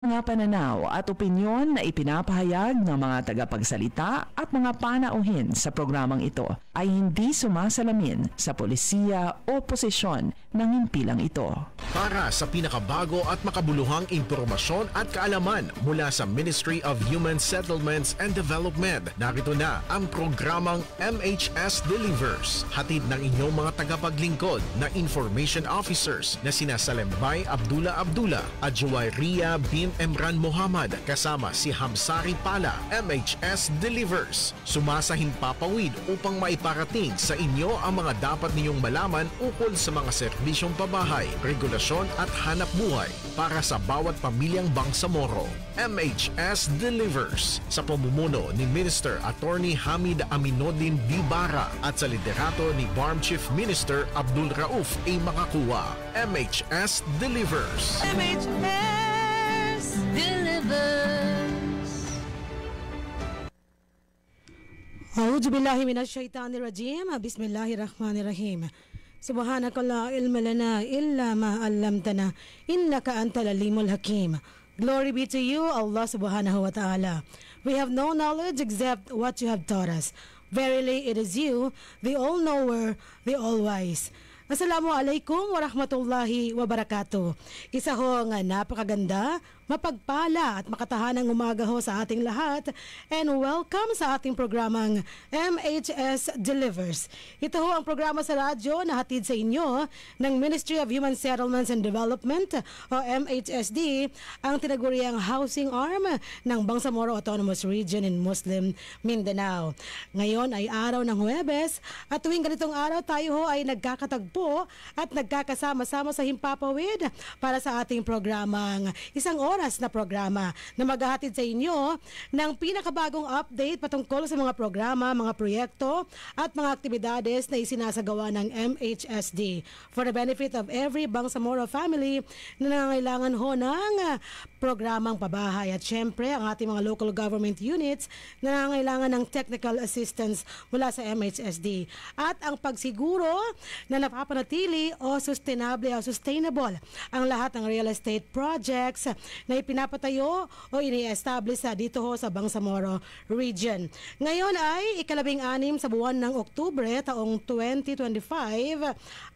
Mga pananaw at opinyon na ipinapahayag ng mga tagapagsalita at mga panauhin sa programang ito ay hindi sumasalamin sa polisiya o posisyon ng himpilang ito. Para sa pinakabago at makabuluhang impormasyon at kaalaman mula sa Ministry of Human Settlements and Development, narito na ang programang MHS Delivers. Hatid ng inyong mga tagapaglingkod na information officers na sina Salembay Abdullah at Juwayriya bin Emran Muhammad kasama si Hamsari Pala. MHS Delivers, sumasahimpapawid upang maiparating sa inyo ang mga dapat ninyong malaman ukol sa mga serbisyong pabahay, regulasyon at hanap buhay para sa bawat pamilyang Bangsamoro. MHS Delivers sa pamumuno ni Minister Attorney Hamid Aminuddin Bibara at sa liderato ni BARM Chief Minister Abdul Rauf A. Makakuwa. MHS Delivers. MHS Delivers. A'udhu billahi minash shaitanir rajim. Bismillahirrahmanirrahim. Subhanaka la ilma lana illa ma 'allamtana innaka antal alimul hakim. Glory be to you, Allah subhanahu wa ta'ala. We have no knowledge except what you have taught us. Verily it is you, the all-knower, the all-wise. Assalamualaikum warahmatullahi wabarakatuh. Isa ho nga napakaganda, mapagpala at makatahanang umaga ho sa ating lahat, and welcome sa ating programang MHS Delivers. Ito ho ang programa sa radyo na hatid sa inyo ng Ministry of Human Settlements and Development o MHSD, ang tinaguriang housing arm ng Bangsamoro Autonomous Region in Muslim Mindanao. Ngayon ay araw ng Huwebes at tuwing ganitong araw tayo ho ay nagkakatagpo at nagkakasama-sama sa Himpapawid para sa ating programang isang oras na programa na maghahatid sa inyo ng pinakabagong update patungkol sa mga programa, mga proyekto at mga aktibidades na isinasagawa ng MHSD for the benefit of every Bangsamoro family na nangangailangan ho ng programang pabahay at syempre ang ating mga local government units na nangangailangan ng technical assistance mula sa MHSD at ang pagsiguro na napapanatili o sustainable ang lahat ng real estate projects na ipinapatayo o ini-establish dito ho sa Bangsamoro Region. Ngayon ay ika-16 sa buwan ng Oktubre taong 2025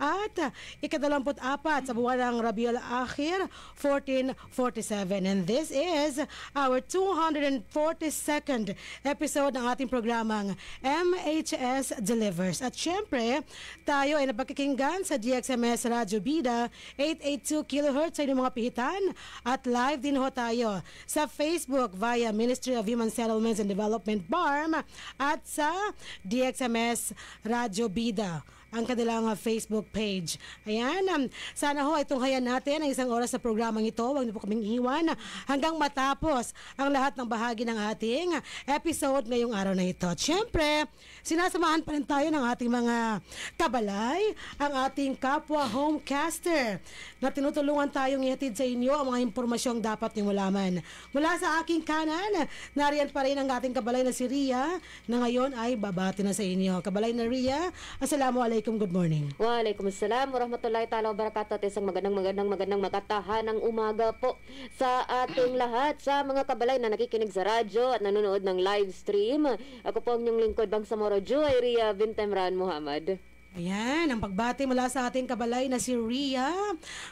at ika-24 sa buwan ng Rabiul Akhir 1447. And this is our 242nd episode ng ating programang MHS Delivers. At syempre, tayo ay napakikinggan sa DXMS Radio Bida 882 kHz sa inyong mga pihitan at live din ho tayo sa Facebook via Ministry of Human Settlements and Development BARM at sa DXMS Radio Bida, ang kanilang Facebook page. Ayan, sana ho itong hayan natin ang isang oras sa programang ito. Huwag niyo po kaming iwan hanggang matapos ang lahat ng bahagi ng ating episode ngayong araw na ito. At syempre, sinasamahan pa rin tayo ng ating mga kabalay, ang ating kapwa homecaster na tinutulungan tayong ihatid sa inyo ang mga impormasyong dapat niyo malaman. Mula sa aking kanan, nariyan pa rin ang ating kabalay na si Ria na ngayon ay babati na sa inyo. Kabalay na Ria, assalamualaikum. Good morning. Waalaikumsalam warahmatullahi ta'ala wabarakatuh. At isang magandang makatahanang umaga po sa ating lahat, sa mga kabalay na nakikinig sa radyo at nanonood ng live stream. Ako po ang inyong lingkod, Bangsamoro Juwayriya bin Emran Muhammad. Ayan, ang pagbati mula sa ating kabalay na si Ria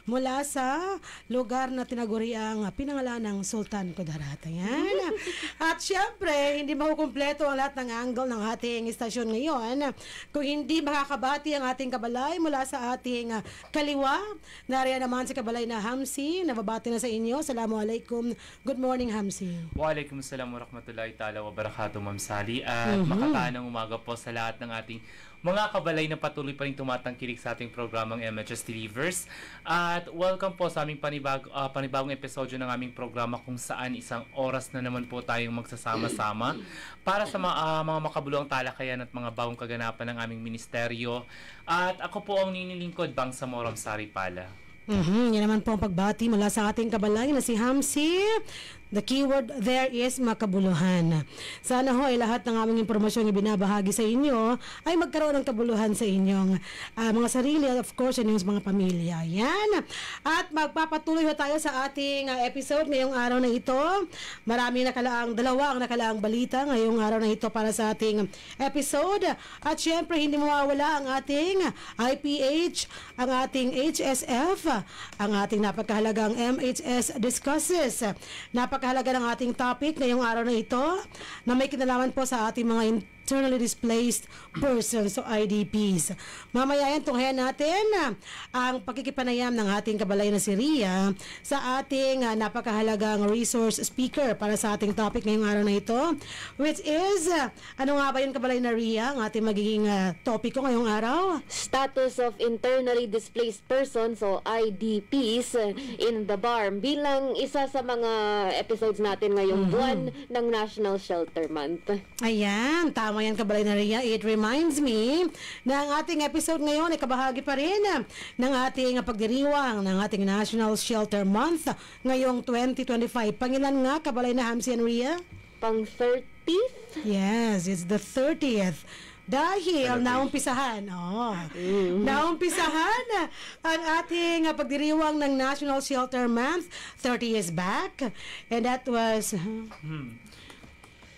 mula sa lugar na tinaguriang pinangalan ng Sultan Kudarat. Ayan. At syempre, hindi makukumpleto ang lahat ng angle ng ating istasyon ngayon kung hindi makakabati ang ating kabalay mula sa ating kaliwa. Nariyan naman si kabalay na Hamsi, nababati na sa inyo. Assalamualaikum. Good morning, Hamsi. Waalaikumsalam warahmatullahi ta'ala wabarakatuh, Ma'am Sally. At makataanang umaga po sa lahat ng ating mga kabalay na patuloy pa rin tumatangkilik sa ating programang MHS Delivers. At welcome po sa aming panibagong episodyo ng aming programa kung saan isang oras na naman po tayong magsasama-sama para sa mga makabuluhang talakayan at mga bagong kaganapan ng aming ministeryo. At ako po ang ninilingkod, Bangsamoro Sari Pala. Yan naman po ang pagbati mula sa ating kabalay na si Hamsi. The keyword there is makabuluhan. Sana ho ay lahat ng aming impormasyon ibinabahagi sa inyo ay magkaroon ng kabuluhan sa inyong mga sarili at of course inyong mga pamilya. Yan. At magpapatuloy ho tayo sa ating episode ngayong araw na ito. Marami dalawa ang nakalaang balita ngayong araw na ito para sa ating episode. At syempre hindi mawawala ang ating IPH, ang ating HSF, ang ating napakahalagang MHS Discusses. Napakahalaga ng ating topic ngayong araw na ito na may kinalaman po sa ating mga internally displaced persons o IDPs. Mamaya yan, tunghayan natin ang pakikipanayam ng ating kabalay na si Ria sa ating napakahalagang resource speaker para sa ating topic ngayong araw na ito, which is, ano nga ba yun kabalay na Ria, ang ating magiging topic ko ngayong araw? Status of internally displaced persons o IDPs in the BARM bilang isa sa mga episodes natin ngayong buwan ng National Shelter Month. Ayan, tama yan kabalay na Ria. It reminds me na ang ating episode ngayon ay kabahagi pa rin ng ating pagdiriwang ng ating National Shelter Month ngayong 2025. Pangilan nga kabalay na Hamsi and Ria? Pang 30th? Yes, it's the 30th. Dahil naumpisahan ang ating pagdiriwang ng National Shelter Month 30 years back. And that was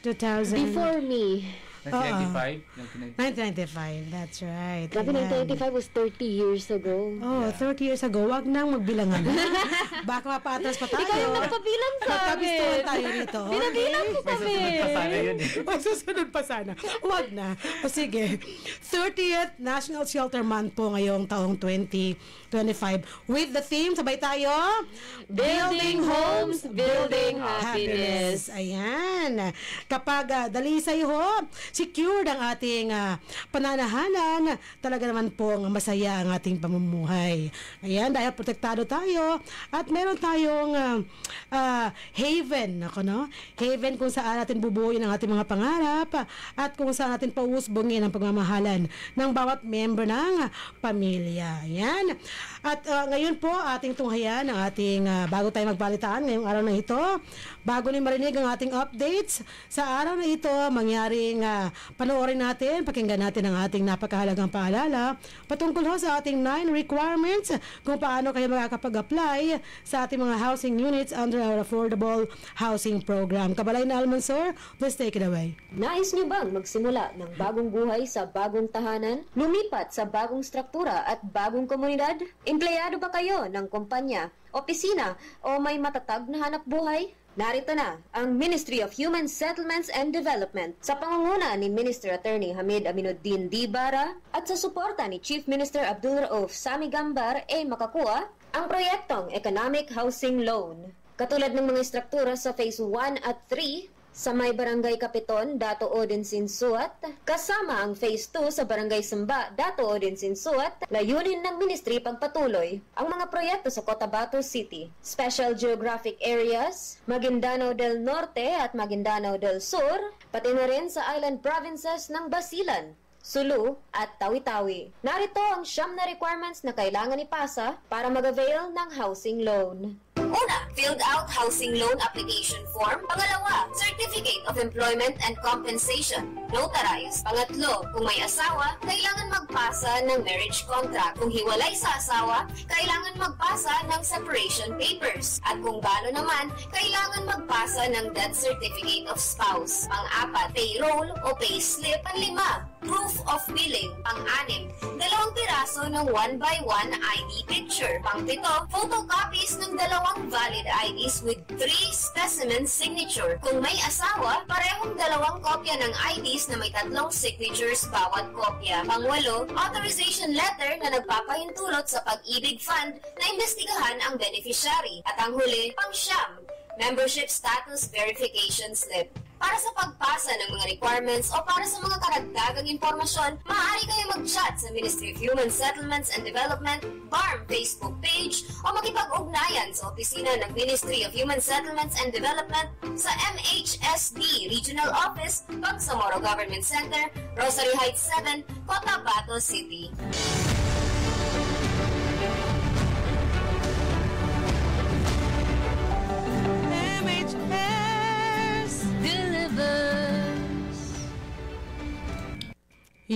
2000. Before me. 1995, that's right. Grabe, 1995 was 30 years ago. Oh, 30 years ago. Wag nang magbilangan. Baka mapatras pa tayo. Ikaw yung nagpabilang sa amin. Magkabistuhan tayo rito. Binabilang ko kami. May susunod pa sana. Wag na. O sige. 30th National Shelter Month po ngayong taong 2025 with the theme, sabay tayo, Building Homes, Building Happiness. Ayan. Kapag dalisay ho, secured ang ating pananahanan, talaga naman pong masaya ang ating pamumuhay. Ayan, dahil protektado tayo at meron tayong haven, haven kung saan natin bubuuin ang ating mga pangarap at kung saan natin pausbongin ang pagmamahalan ng bawat member ng pamilya. Ayan. At ngayon po, ating tunghayan ang ating, bago tayo magbalitaan ngayong araw na ito, bago ni marinig ang ating updates, sa araw na ito, mangyaring panoorin natin, pakinggan natin ang ating napakahalagang paalala patungkol ho sa ating 9 requirements kung paano kayo makakapag-apply sa ating mga housing units under our affordable housing program. Kabalay na Almansor, please take it away. Nais niyo bang magsimula ng bagong buhay sa bagong tahanan? Lumipat sa bagong struktura at bagong komunidad? Empleyado ba kayo ng kumpanya, opisina o may matatag na hanap buhay? Narito na ang Ministry of Human Settlements and Development sa pangunguna ni Minister Attorney Hamid Aminuddin Dibara at sa suporta ni Chief Minister Abdul Rauf Sami Gambar ay makakuha ang proyektong Economic Housing Loan. Katulad ng mga struktura sa Phase 1 at 3 sa may Barangay Kapiton, Dato Odinsin Suat, kasama ang Phase 2 sa Barangay Samba, Dato Odinsin Suat, layunin ng Ministry pagpatuloy ang mga proyekto sa Cotabato City, Special Geographic Areas, Maguindanao del Norte at Maguindanao del Sur, pati na rin sa island provinces ng Basilan, Sulu at Tawi-Tawi. Narito ang 9 na requirements na kailangan ipasa para mag-avail ng housing loan. Una, filled out housing loan application form. Pangalawa, certificate of employment and compensation. Notarized. Pangatlo, kung may asawa, kailangan magpasa ng marriage contract. Kung hiwalay sa asawa, kailangan magpasa ng separation papers. At kung balo naman, kailangan magpasa ng death certificate of spouse. Pang-apat, payroll o payslip. Pang-lima, proof of billing. Pang-anim, 2 piraso ng 1x1 ID picture. Pang-pito, photocopies ng 2 valid IDs with 3 specimen signature. Kung may asawa, parehong 2 kopya ng IDs na may 3 signatures bawat kopya. Pang-walo, authorization letter na nagpapahintulot sa Pag-ibig Fund na imbestigahan ang beneficiary. At ang huli, pang-siyam, membership status verification slip. Para sa pagpasa ng mga requirements o para sa mga karagdagang impormasyon, maaari kayo mag-chat sa Ministry of Human Settlements and Development, BARM Facebook page o makipag-ugnayan sa opisina ng Ministry of Human Settlements and Development sa MHSD Regional Office, Bangsamoro Government Center, Rosary Heights 7, Cotabato City.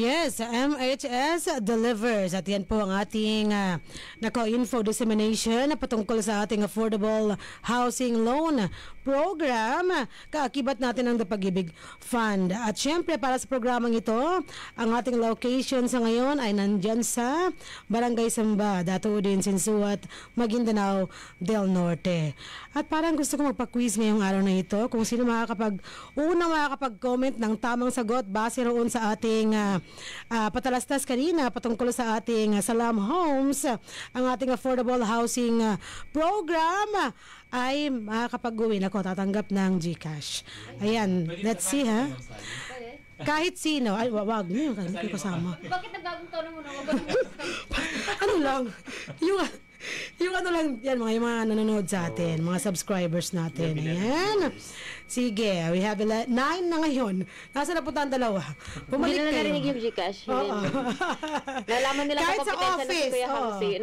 Yes, MHS delivers. At yan po ang ating info dissemination patungkol sa ating affordable housing loan program. Kaakibat natin ang Pag-ibig Fund. At syempre para sa programang ito, ang ating location sa ngayon ay nandyan sa Barangay Samba, Datuudin, Sinsuat, Maguindanao del Norte. At parang gusto ko magpa-quiz ngayong araw na ito kung sino makakapag-comment ng tamang sagot base roon sa ating patalastas kanina patungkol sa ating Salam Homes, ang ating affordable housing program ay makakapag-uwi. Ako, tatanggap ng GCash. Ayan, let's see ha. Kahit sino. Ay, wag niyo yung kasama. Bakit nagbagong tono mo na? Ano lang, yung ano lang, yan, yung mga nanonood sa atin, mga subscribers natin. Ayan. Sige, we have 9 na ngayon. Nasa na po ang dalawa? Bumalik Hindi na kayo. narinig yung Gcash. Oo. Nalaman nilang Kahit sa kompetensya na si office, Kuya oo. Hamsi.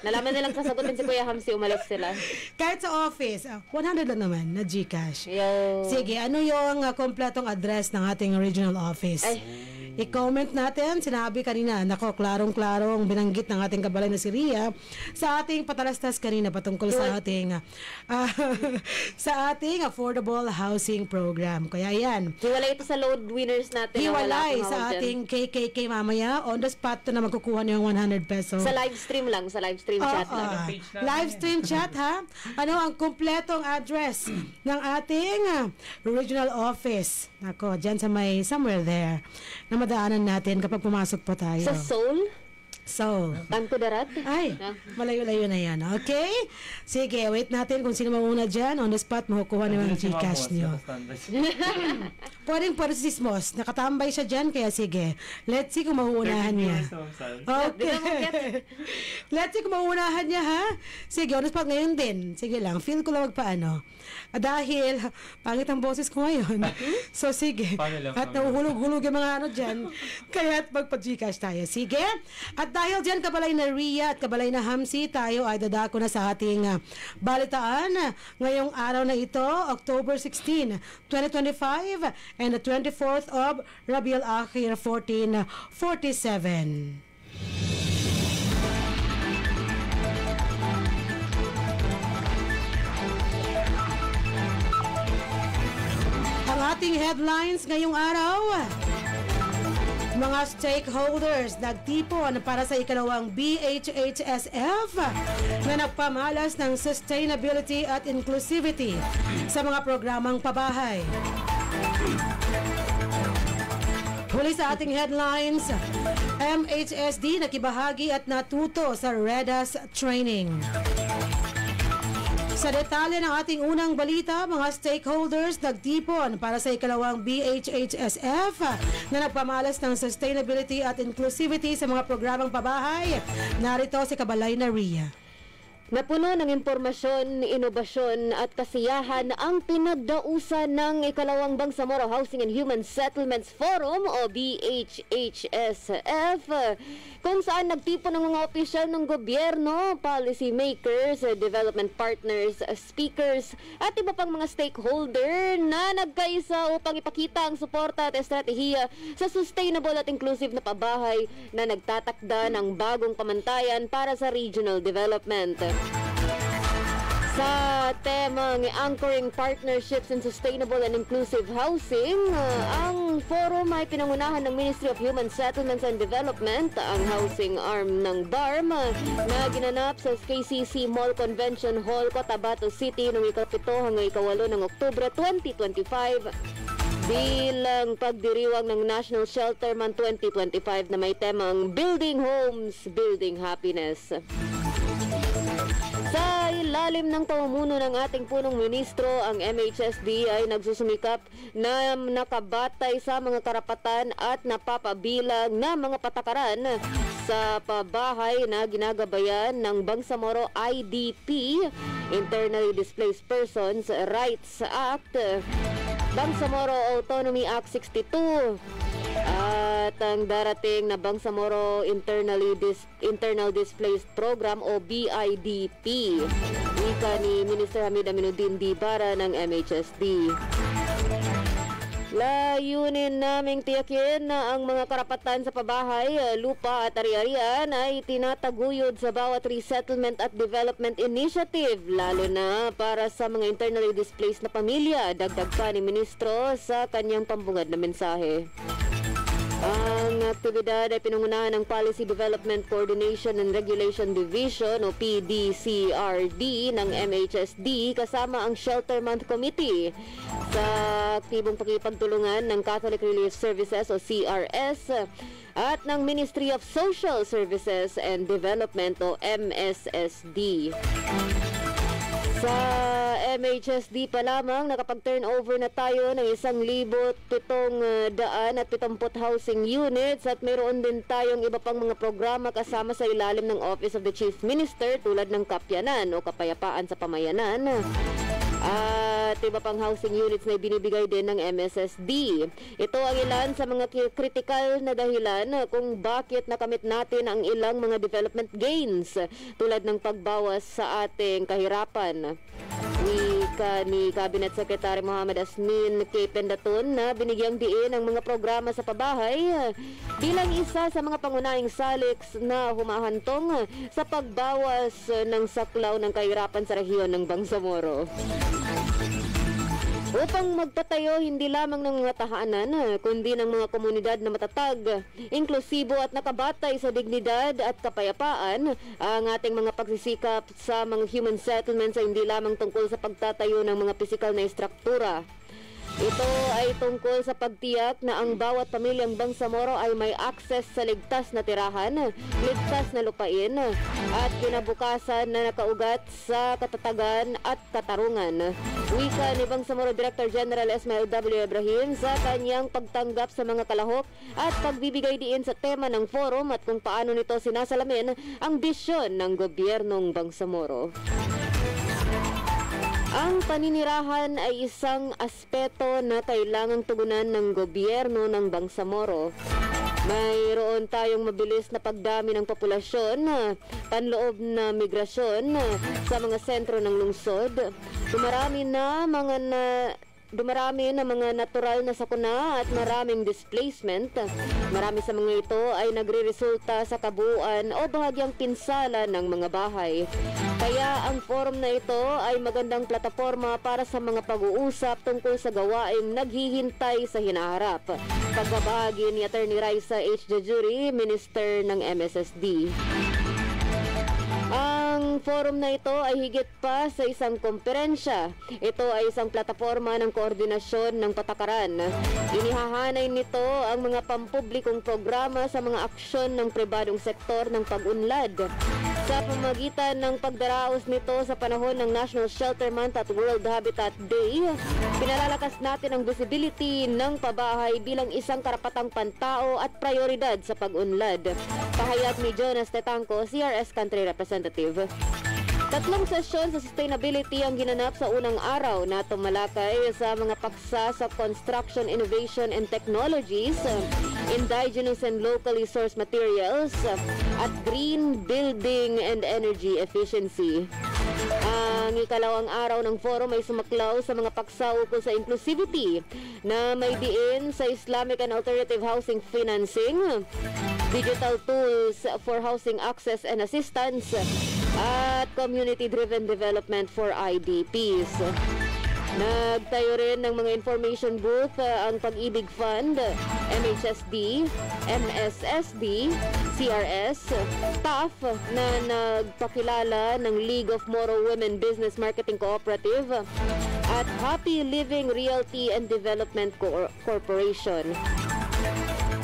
Nalaman nilang kasagutin si Kuya Hamsi, umalis sila. Kahit sa office, 100 lang naman na GCash. Yo. Sige, ano yung kompletong address ng ating original office? Ay. I-comment natin, sinabi kanina, nako, klarong-klarong binanggit ng ating kabalay na si Ria sa ating patalastas kanina patungkol sa ating sa ating affordable housing program. Kaya yan. Hiwalay ito sa load winners natin. Hiwalay sa ating KKK mamaya. On the spot to na magkukuha niyo yung 100 pesos. Sa live stream lang, sa live stream chat lang. Live stream chat ha. Ano ang kumpletong address ng ating original office? Nako, dyan sa may somewhere there na madaanan natin kapag pumasok po tayo. Sa Seoul? So, Tangko Darat? ay, malayo-layo na yan. Okay? Sige, wait natin kung sino mauna dyan. On the spot, makukuha naman ang Gcash nyo. Pwede si Sismos. Nakatambay siya dyan, kaya sige. Let's see kung mahuunahan niya. Okay. Let's see kung mahuunahan niya, ha? Sige, on the spot ngayon din. Sige lang, feel ko lang magpaano. Dahil, pangit ang boses ko ngayon. So, sige. At nahuhulog-hulog yung mga ano dyan. Kaya't magpa-Gcash tayo. Sige? At dahil dyan, kabalay na Ria at kabalay na Hamsi, tayo ay dadako na sa ating balitaan. Ngayong araw na ito, October 16, 2025, and the 24th of Rabiul Akhir, 1447. Ang ating headlines ngayong araw, mga stakeholders nagtipon para sa ikalawang BHHSF na nagpamalas ng sustainability at inclusivity sa mga programang pabahay. Huli sa ating headlines, MHSD nakibahagi at natuto sa REDAS training. Sa detalye ng ating unang balita, mga stakeholders nagtipon para sa ikalawang BHHSF na nagpamalas ng sustainability at inclusivity sa mga programang pabahay. Narito si Kabalay na Ria. Napuno ng impormasyon, inobasyon at kasiyahan ang pinagdausan ng ikalawang Bangsamoro Housing and Human Settlements Forum o BHHSF, kung saan nagtipon ng mga opisyal ng gobyerno, policy makers, development partners, speakers at iba pang mga stakeholder na nagkaisa upang ipakita ang suporta at estratehiya sa sustainable at inclusive na pabahay na nagtatakda ng bagong pamantayan para sa regional development. Sa temang Anchoring Partnerships in Sustainable and Inclusive Housing, ang forum ay pinangunahan ng Ministry of Human Settlements and Development, ang housing arm ng BARM, na ginanap sa KCC Mall Convention Hall, Cotabato City noong ika-7 hanggang ika-8 ng Oktubre 2025 bilang pagdiriwang ng National Shelter Month 2025 na may temang Building Homes, Building Happiness. Sa ilalim ng pamumuno ng ating punong ministro, ang MHSD ay nagsusumikap na nakabatay sa mga karapatan at napapabilang na mga patakaran sa pabahay na ginagabayan ng Bangsamoro IDP, Internally Displaced Persons Rights Act, Bangsamoro Autonomy Act 62, at ang darating na Bangsamoro Internal Displaced Program o BIDP. Wika ni Minister Hamid Aminuddin Dibara ng MHSD. Layunin naming tiyakin na ang mga karapatan sa pabahay, lupa at ari-arian ay tinataguyod sa bawat resettlement at development initiative, lalo na para sa mga internally displaced na pamilya, dagdag pa ni Ministro sa kanyang pambungad na mensahe. Ang aktibidad ay pinangunahan ng Policy Development Coordination and Regulation Division o PDCRD ng MHSD kasama ang Shelter Month Committee sa aktibong pakipagtulungan ng Catholic Relief Services o CRS at ng Ministry of Social Services and Development o MSSD. Sa MHSD pa lamang, nakapag-turnover na tayo ng 1,770 housing units at mayroon din tayong iba pang mga programa kasama sa ilalim ng Office of the Chief Minister tulad ng Kapyanan o Kapayapaan sa Pamayanan. At iba pang housing units na binibigay din ng MSSD. Ito ang ilan sa mga critical na dahilan kung bakit nakamit natin ang ilang mga development gains tulad ng pagbawas sa ating kahirapan. Wika ni Cabinet Secretary Muhammad Asmin K. Pendatun na binigyang diin ang mga programa sa pabahay bilang isa sa mga pangunahing saliks na humahantong sa pagbawas ng saklaw ng kahirapan sa rehiyon ng Bangsamoro. Upang magtatayo hindi lamang ng mga tahanan, kundi ng mga komunidad na matatag, inklusibo at nakabatay sa dignidad at kapayapaan, ang ating mga pagsisikap sa mga human settlements ay hindi lamang tungkol sa pagtatayo ng mga pisikal na istruktura. Ito ay tungkol sa pagtiyak na ang bawat pamilyang Bangsamoro ay may akses sa ligtas na tirahan, ligtas na lupain, at kinabukasan na nakaugat sa katatagan at katarungan. Wika ni Bangsamoro Director General Ismail W. Ibrahim sa kanyang pagtanggap sa mga kalahok at pagbibigay diin sa tema ng forum at kung paano nito sinasalamin ang bisyon ng gobyernong Bangsamoro. Ang paninirahan ay isang aspeto na kailangang tugunan ng gobyerno ng Bangsamoro. Mayroon tayong mabilis na pagdami ng populasyon, panloob na migrasyon sa mga sentro ng lungsod. Dumarami na mga natural na sakuna at maraming displacement. Marami sa mga ito ay nagre-resulta sa kabuuan o bahagyang pinsala ng mga bahay. Kaya ang forum na ito ay magandang plataforma para sa mga pag-uusap tungkol sa gawaing naghihintay sa hinaharap. Pagbabahagi ni Attorney Raisa H. Jajuri, Minister ng MSSD. Ang forum na ito ay higit pa sa isang komperensya. Ito ay isang plataforma ng koordinasyon ng patakaran. Inihahanay nito ang mga pampublikong programa sa mga aksyon ng pribadong sektor ng pag-unlad. Sa pamamagitan ng pagdaraos nito sa panahon ng National Shelter Month at World Habitat Day, pinalalakas natin ang visibility ng pabahay bilang isang karapatang pantao at prioridad sa pag-unlad. Pahayag ni Jonas Tetanco, CRS Country Representative. 3 sesyon sa sustainability ang ginanap sa unang araw na tumalakay sa mga paksa sa construction innovation and technologies, indigenous and locally sourced materials, at green building and energy efficiency. Ang ikalawang araw ng forum ay sumaklaw sa mga paksa ukol sa inclusivity na may diin sa Islamic and alternative housing financing, digital tools for housing access and assistance, at community-driven development for IDPs. Nagtayo rin ng mga information booth ang Pag-ibig Fund, MHSD, MSSD, CRS, TAF na nagpakilala ng League of Moro Women Business Marketing Cooperative at Happy Living Realty and Development Corporation.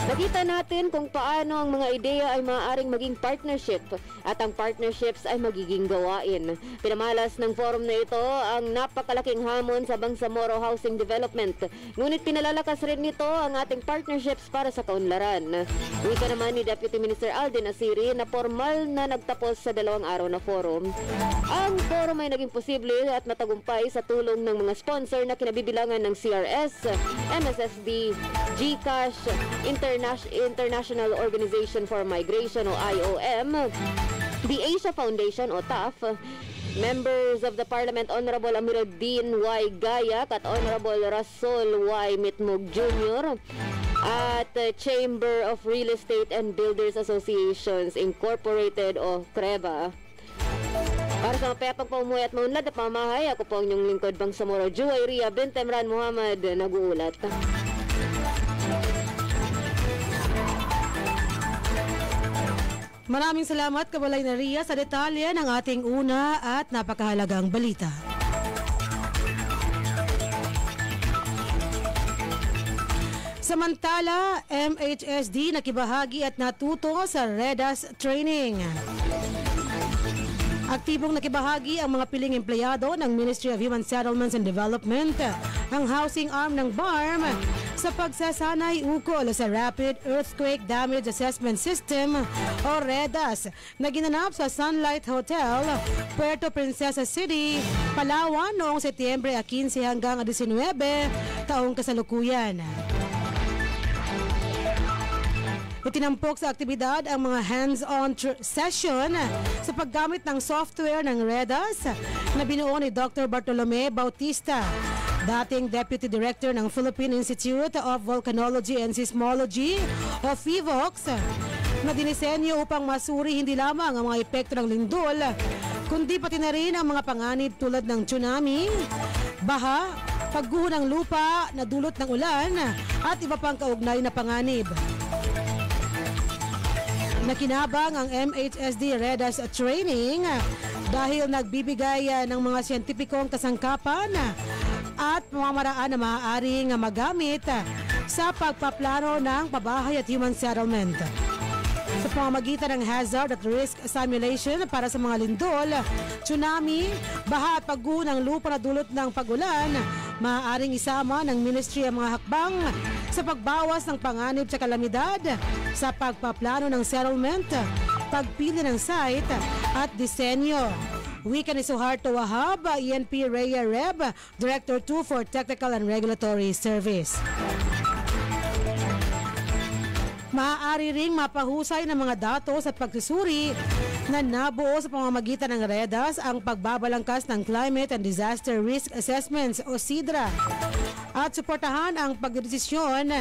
Nakita natin kung paano ang mga ideya ay maaaring maging partnership at ang partnerships ay magiging gawain. Pinamalas ng forum na ito ang napakalaking hamon sa Bangsamoro Housing Development. Ngunit pinalalakas rin nito ang ating partnerships para sa kaunlaran. Wika naman ni Deputy Minister Alden Asiri na formal na nagtapos sa 2 araw na forum. Ang forum ay naging posible at matagumpay sa tulong ng mga sponsor na kinabibilangan ng CRS, MSSD, GCash, International Organization for Migration o IOM, the Asia Foundation o TAF, Members of the Parliament Honorable Amiruddin Y. Gayak at Honorable Rasol Y. Mitmug Jr. at Chamber of Real Estate and Builders Associations Incorporated o CREBA. Para sa mapayapang paumuhay at maunlad na pamahay, ako po ang inyong lingkod Bangsamoro Juwayria bint Emran Muhammad nag-uulat. Maraming salamat Kabalay na Ria sa detalye ng ating una at napakahalagang balita. Samantala, MHSD nakibahagi at natuto sa REDAS training. Aktibong nakibahagi ang mga piling empleyado ng Ministry of Human Settlements and Development, ang housing arm ng BARM, sa pagsasanay ukol sa Rapid Earthquake Damage Assessment System o REDAS na ginanap sa Sunlight Hotel, Puerto Princesa City, Palawan noong Setyembre 15 hanggang 19 taong kasalukuyan. Itinampok sa aktibidad ang mga hands-on session sa paggamit ng software ng REDAS na binuo ni Dr. Bartolome Bautista, dating Deputy Director ng Philippine Institute of Volcanology and Seismology o PHIVOLCS, na dinisenyo upang masuri hindi lamang ang mga epekto ng lindol, kundi pati na rin ang mga panganib tulad ng tsunami, baha, pagguho ng lupa na dulot ng ulan at iba pang kaugnay na panganib. Nakinabang ang MHSD REDAS training dahil nagbibigay ng mga siyentipikong kasangkapan at pamamaraan na maaaring magamit sa pagpaplano ng pabahay at human settlement. Sa pamamagitan ng hazard at risk simulation para sa mga lindol, tsunami, baha at pagguho ng lupa na dulot ng pagulan, maaaring isama ng ministry ang mga hakbang sa pagbawas ng panganib sa kalamidad, sa pagpaplano ng settlement, pagpili ng site at disenyo. Wika ni Suharto Wahab, ENP Rhea Reb, Director 2 for Technical and Regulatory Service. Maaari ring mapahusay ng mga datos at pagsusuri na nabuo sa pamamagitan ng REDAS ang pagbabalangkas ng Climate and Disaster Risk Assessments o CIDRA at suportahan ang pagdesisyon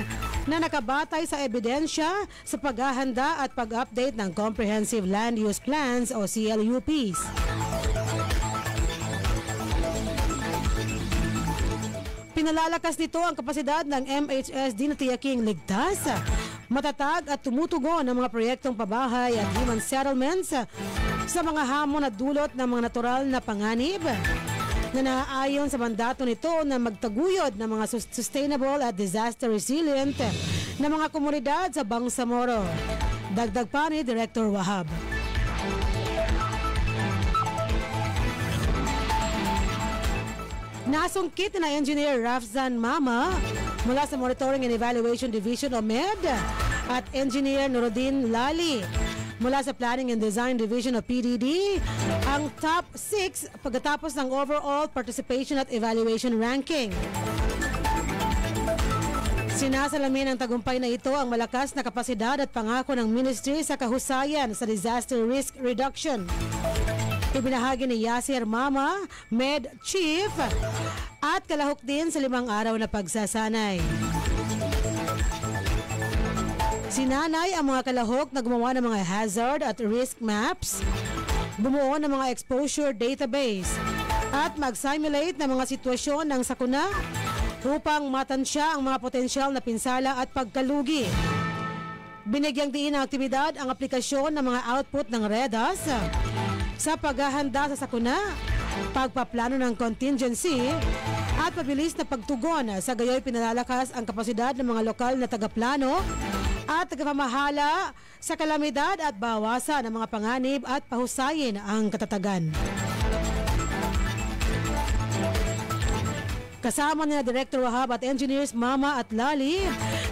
na nakabatay sa ebidensya sa paghahanda at pag-update ng Comprehensive Land Use Plans o CLUPs. Pinalalakas nito ang kapasidad ng MHSD na tiyaking ligtas, matatag at tumutugon ng mga proyektong pabahay at human settlements sa mga hamon at dulot ng mga natural na panganib na naaayon sa mandato nito na magtaguyod ng mga sustainable at disaster resilient na mga komunidad sa Bangsamoro. Dagdag pa ni Director Wahab. Nasungkit na Engineer Rafzan Mama mula sa Monitoring and Evaluation Division o MED at Engineer Nuruddin Lali mula sa Planning and Design Division o PDD ang top 6 pagkatapos ng overall participation at evaluation ranking. Sinasalamin ng tagumpay na ito ang malakas na kapasidad at pangako ng Ministry sa kahusayan sa disaster risk reduction. Ibinahagi ni Yasir Mama, MED Chief, at kalahok din sa 5 araw na pagsasanay. Sinanay ang mga kalahok na gumawa ng mga hazard at risk maps, bumuo ng mga exposure database, at mag-simulate ng mga sitwasyon ng sakuna upang matansya ang mga potensyal na pinsala at pagkalugi. Binigyang diin ng aktibidad ang aplikasyon ng mga output ng REDAS sa paghahanda sa sakuna, pagpaplano ng contingency, at mabilis na pagtugon. Sa gayoy pinalalakas ang kapasidad ng mga lokal na tagaplano at tagapamahala sa kalamidad at bawasan ng mga panganib at pahusayin ang katatagan. Kasama nila Director Wahab at Engineers Mama at Lali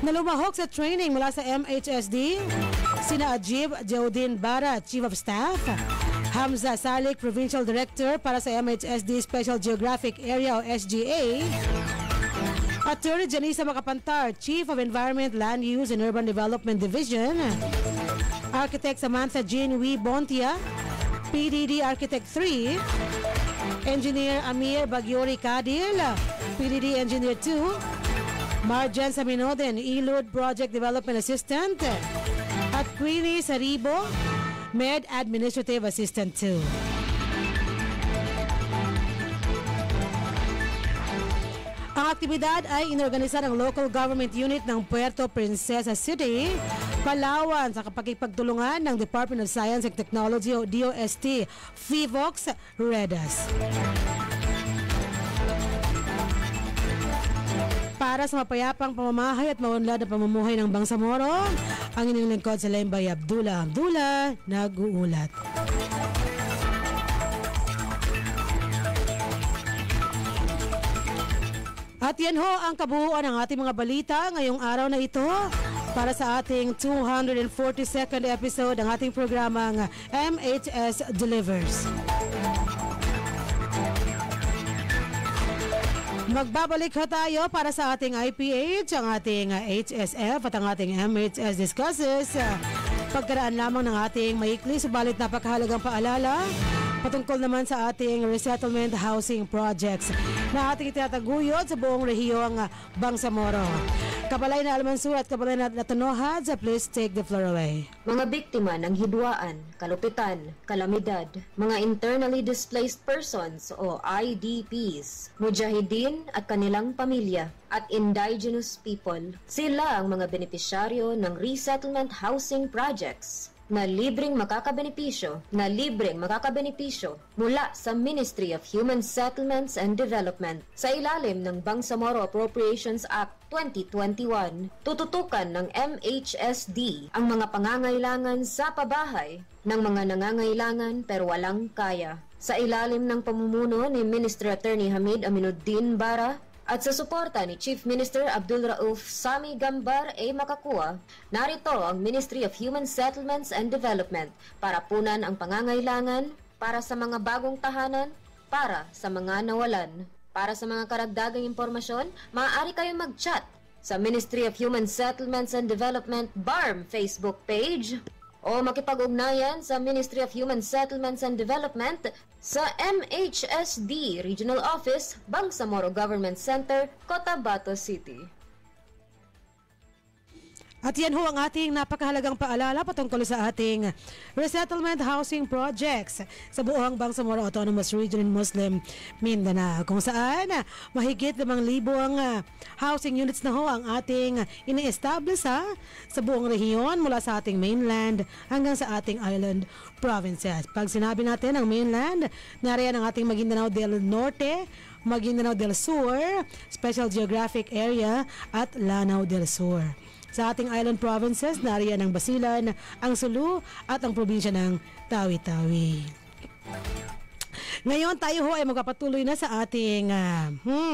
na lumahok sa training mula sa MHSD, sina Ajib Jaudin Bara, Chief of Staff, Hamza Salik, Provincial Director para sa MHSD Special Geographic Area o SGA, Attorney Janisa Macapantar, Chief of Environment, Land Use and Urban Development Division, Architect Samantha Jean Wee Bontia, PDD Architect 3, Engineer Amir Bagyori Kadil, PDD Engineer 2, Marjan Saminoden, Ilud Project Development Assistant, at Queenie Saribo, Med Administrative Assistant 2. Ang aktibidad ay inorganisa ng Local Government Unit ng Puerto Princesa City, Palawan sa kapagpagtulungan ng Department of Science and Technology o DOST, FIVOX, REDAS. Para sa mapayapang pamamahay at maunlad na pamumuhay ng Bangsamoro, ang inyong lingkod sa Lembay Abdullah nag-uulat. At yan ho ang kabuuan ng ating mga balita ngayong araw na ito para sa ating 242nd episode ng ating programang MHS Delivers. Magbabalik ho tayo para sa ating IPH, ang ating HSF at ang ating MHS Discusses. Pagkaraan lamang ng ating maikli subalit napakahalagang paalala patungkol naman sa ating resettlement housing projects na ating itinataguyod sa buong rehiyong Bangsamoro. Kabalay na Almansur at kabalay na Tanohad, please take the floor away. Mga biktima ng hidwaan, kalupitan, kalamidad, mga internally displaced persons o IDPs, mujahideen at kanilang pamilya, at indigenous people, sila ang mga benepisyaryo ng resettlement housing projects na libreng makakabenepisyo mula sa Ministry of Human Settlements and Development sa ilalim ng Bangsamoro Appropriations Act 2021. Tututukan ng MHSD ang mga pangangailangan sa pabahay ng mga nangangailangan pero walang kaya. Sa ilalim ng pamumuno ni Minister Attorney Hamid Aminuddin Bara, at sa suporta ni Chief Minister Abdul Rauf Sami Gambar A. Makakua, narito ang Ministry of Human Settlements and Development para punan ang pangangailangan para sa mga bagong tahanan, para sa mga nawalan. Para sa mga karagdagang impormasyon, maaari kayong mag-chat sa Ministry of Human Settlements and Development BARM Facebook page o makipag-ugnayan sa Ministry of Human Settlements and Development sa MHSD Regional Office, Bangsamoro Government Center, Cotabato City. At yan ho ang ating napakahalagang paalala patungkol sa ating resettlement housing projects sa buong Bangsamoro Autonomous Region in Muslim Mindanao, kung saan mahigit 5,000 housing units na ho ang ating ini-establish sa buong rehiyon mula sa ating mainland hanggang sa ating island provinces. Pag sinabi natin ang mainland, nariyan ang ating Maguindanao del Norte, Maguindanao del Sur, Special Geographic Area at Lanao del Sur. Sa ating island provinces, nariyan ang Basilan, ang Sulu at ang probinsya ng Tawi-Tawi. Ngayon tayo ho ay magpapatuloy na sa ating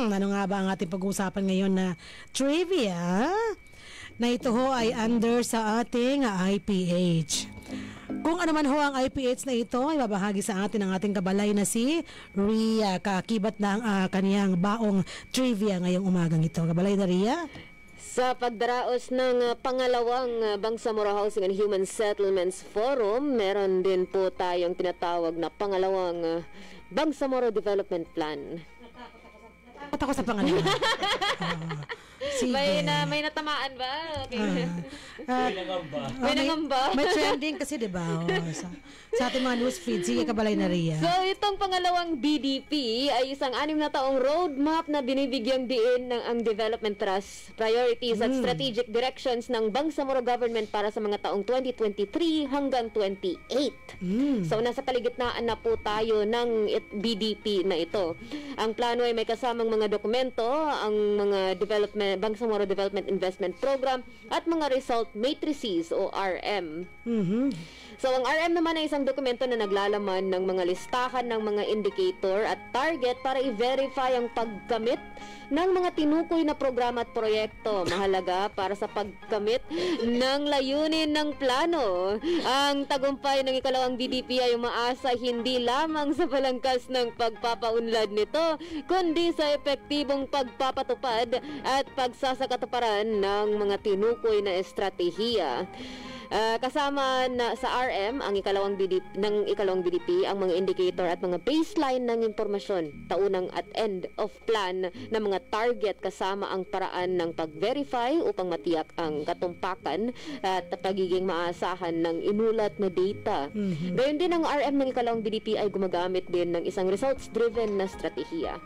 ano nga ba ang ating pag-uusapan ngayon na trivia na ito ho ay under sa ating IPH. Kung ano man ho ang IPH na ito, ay babahagi sa atin ang ating kabalay na si Ria, kakibat ng kaniyang baong trivia ngayong umagang ito. Kabalay na Ria? Sa pagdaraos ng pangalawang Bangsamoro Housing and Human Settlements Forum, meron din po tayong tinatawag na pangalawang Bangsamoro Development Plan. Takot ako sa pangalawa. May natamaan ba? Okay. May nangamba. May trending kasi, di ba? Sa ating mga newsfeed, sige kabalay na Ria. So, itong pangalawang BDP ay isang 6 na taong roadmap na binibigyang diin ng ang Development Trust priorities at strategic directions ng Bangsamoro Government para sa mga taong 2023 hanggang 28. So, nasa kaligitnaan na po tayo ng BDP na ito. Ang plano ay may kasamang mga dokumento, ang mga Bangsamoro Development Investment Program at mga result matrices o RM. So, ang RM naman ay isang dokumento na naglalaman ng mga listahan ng mga indicator at target para i-verify ang pagkamit ng mga tinukoy na programa at proyekto. Mahalaga para sa pagkamit ng layunin ng plano. Ang tagumpay ng ikalawang BDP ay umaasa hindi lamang sa palangkas ng pagpapaunlad nito, kundi sa epektibong pagpapatupad at pagsasakatuparan ng mga tinukoy na estratehiya. Kasama na sa RM ang ikalawang BDP ang mga indicator at mga baseline ng impormasyon, taunang at end of plan na mga target kasama ang paraan ng pag-verify upang matiyak ang katumpakan at pagiging maasahan ng inulat na data. Gayon din ang RM ng ikalawang BDP ay gumagamit din ng isang results-driven na strategiya.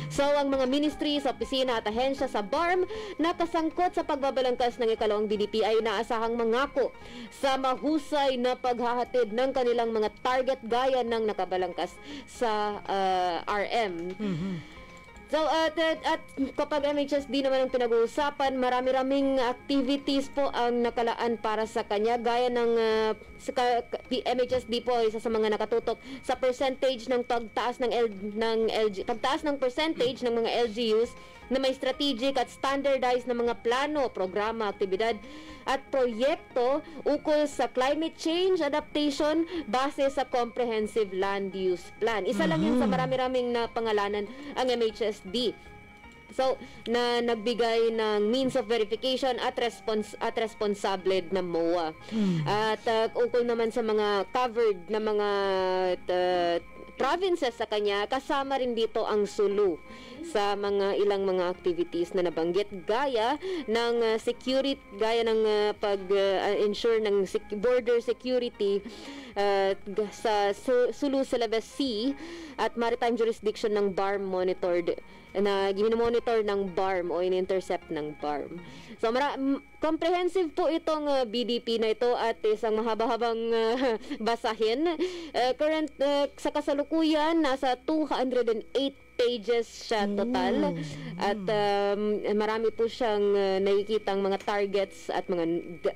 So ang mga ministry sa opisina at ahensya sa BARM na kasangkot sa pagbabalangkas ng ikalawang BDP ay inaasahang mangako sa mahusay na paghahatid ng kanilang mga target gaya ng nakabalangkas sa RM. So at kapag MHSD naman ang pinag-uusapan, marami-raming activities po ang nakalaan para sa kanya gaya ng MHSD po isa sa mga nakatutok sa percentage ng pagtaas ng percentage ng mga LGUs na may strategic at standardized na mga plano, programa, aktibidad at proyekto ukol sa climate change adaptation base sa Comprehensive Land Use Plan. Isa lang yun sa marami-raming na pangalanan ang MHSD. So, na nagbigay ng means of verification at responsable na MOA. At ukol naman sa mga covered na mga provinces sa kanya, kasama rin dito ang Sulu sa mga ilang mga activities na nabanggit gaya ng pag-ensure ng border security sa Sulu Celebes Sea at maritime jurisdiction ng BARM monitored na gino-monitor ng BARM o in-intercept ng BARM. So comprehensive po itong BDP na ito at isang mahaba-habang basahin. Sa kasalukuyan nasa 208 pages siya total at marami po siyang nakikitang mga targets at mga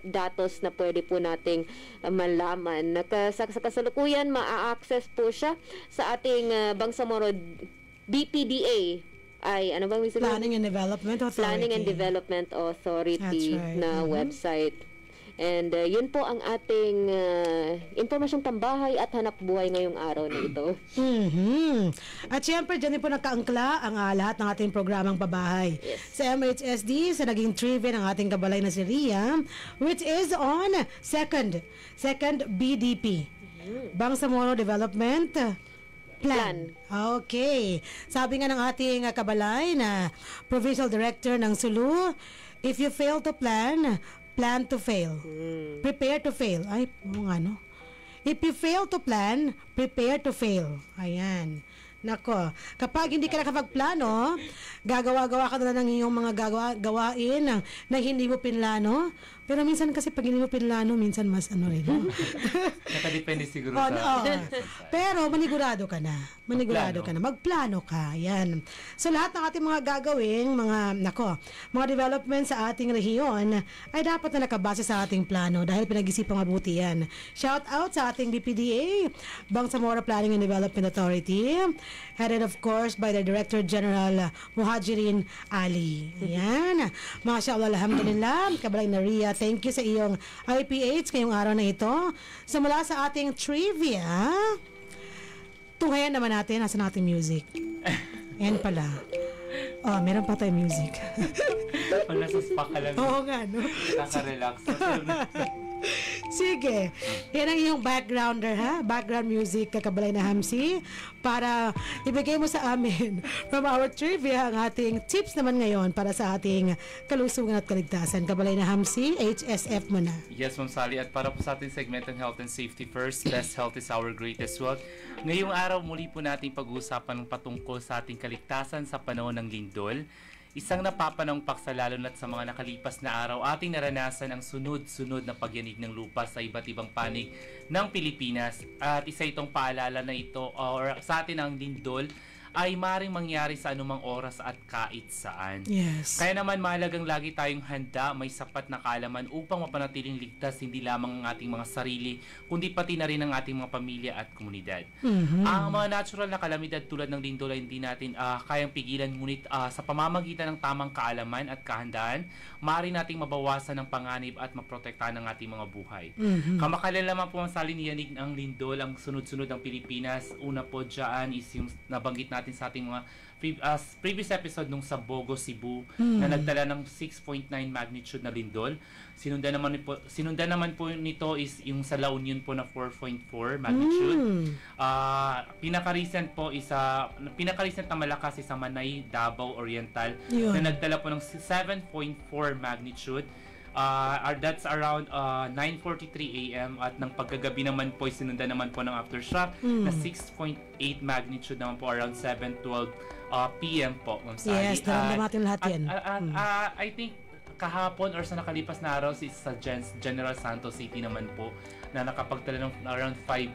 datos na pwede po nating malaman. Sa kasalukuyan maa-access po siya sa ating Bangsamoro BPDA ay ano bang Planning and Development Authority. Planning and Development Authority na website. And yun po ang ating impormasyong pambahay at hanap buhay ngayong araw na ito. At syempre, dyan din po nagkaangkla ang lahat ng ating programang pabahay. Sa MHSD, sa naging trivia ng ating kabalay na si Ria, which is on second BDP. Bangsamoro Development Plan. Okay. Sabi nga ng ating kabalay na Provincial Director ng Sulu, if you fail to plan to fail. Prepare to fail. Ay, ano? If you fail to plan, prepare to fail. Ayan. Nako, kapag hindi ka nakapagplano, gagawa-gawa ka na ng iyong mga gawain na hindi mo pinlano. Pero minsan kasi pag hindi mo pinlano, minsan mas ano rin. Nakadepende siguro sa... Pero manigurado ka na. Magplano ka. Yan. So lahat ng ating mga gagawin, mga development sa ating rehiyon ay dapat na nakabase sa ating plano dahil pinag-isipang mabuti yan. Shout out sa ating BPDA, Bangsamoro Planning and Development Authority, headed of course by the Director General Muhajirin Ali. Yan. Mashallah, alhamdulillah. Kabalay na Ria, thank you sa iyong IPH ngayong araw na ito. So mula sa ating trivia, tunghayan naman natin, nasa natin music. Yan pala. Oh, meron pa tayong music. Pag nasa spa ka lang. Oo nga, no? Naka-relax. Sige. Yan ang iyong backgrounder, ha? Background music, Kakabalay na Hamsi, para ibigay mo sa amin from our trivia ang ating tips naman ngayon para sa ating kalusugan at kaligtasan. Kabalay na Hamsi, HSF mo na. Yes, Ma'am Sally. At para po sa ating segment ng Health and Safety First, Best Health is our greatest wealth. Ngayong araw, muli po natin pag-uusapan ng patungkol sa ating kaligtasan sa panahon ng lindol. Isang napapanahong paksa lalo na't sa mga nakalipas na araw, ating naranasan ang sunod-sunod na pagyanig ng lupa sa iba't ibang panig ng Pilipinas. At isa itong paalala na ito, or sa atin ang lindol, ay maaaring mangyari sa anumang oras at kahit saan. Yes. Kaya naman mahalagang lagi tayong handa, may sapat na kaalaman upang mapanatiling ligtas hindi lamang ang ating mga sarili, kundi pati na rin ang ating mga pamilya at komunidad. Ang mga natural na kalamidad tulad ng lindol ay hindi natin kayang pigilan, ngunit sa pamamagitan ng tamang kaalaman at kahandaan, maaari nating mabawasan ang panganib at maprotektahan ang ating mga buhay. Kamakailan lamang po ang saliniyanig ng lindol ang sunod-sunod ng Pilipinas. Una po dyan is yung nabanggit natin sa ating mga previous episode nung sa Bogo, Cebu na nagdala ng 6.9 magnitude na lindol. Sinundan naman po nito is yung sa La Union po na 4.4 magnitude. Pinaka-recent na malakas is sa Manay, Davao Oriental na nagdala po ng 7.4 magnitude. That's around 9:43 AM at ng pagkagabi naman po sinundan naman po ng aftershock na 6.8 magnitude naman po around 7:12 PM po, Ma'am Sally. Yes, natin lahat yan. I think kahapon or sa nakalipas na araw sa General Santos City naman po na nakapagtala ng around 5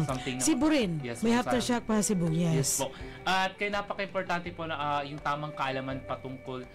something. Cebu rin. Yes, may aftershock pa Cebu. Yes po. At kaya napaka-importante po na yung tamang kaalaman patungkol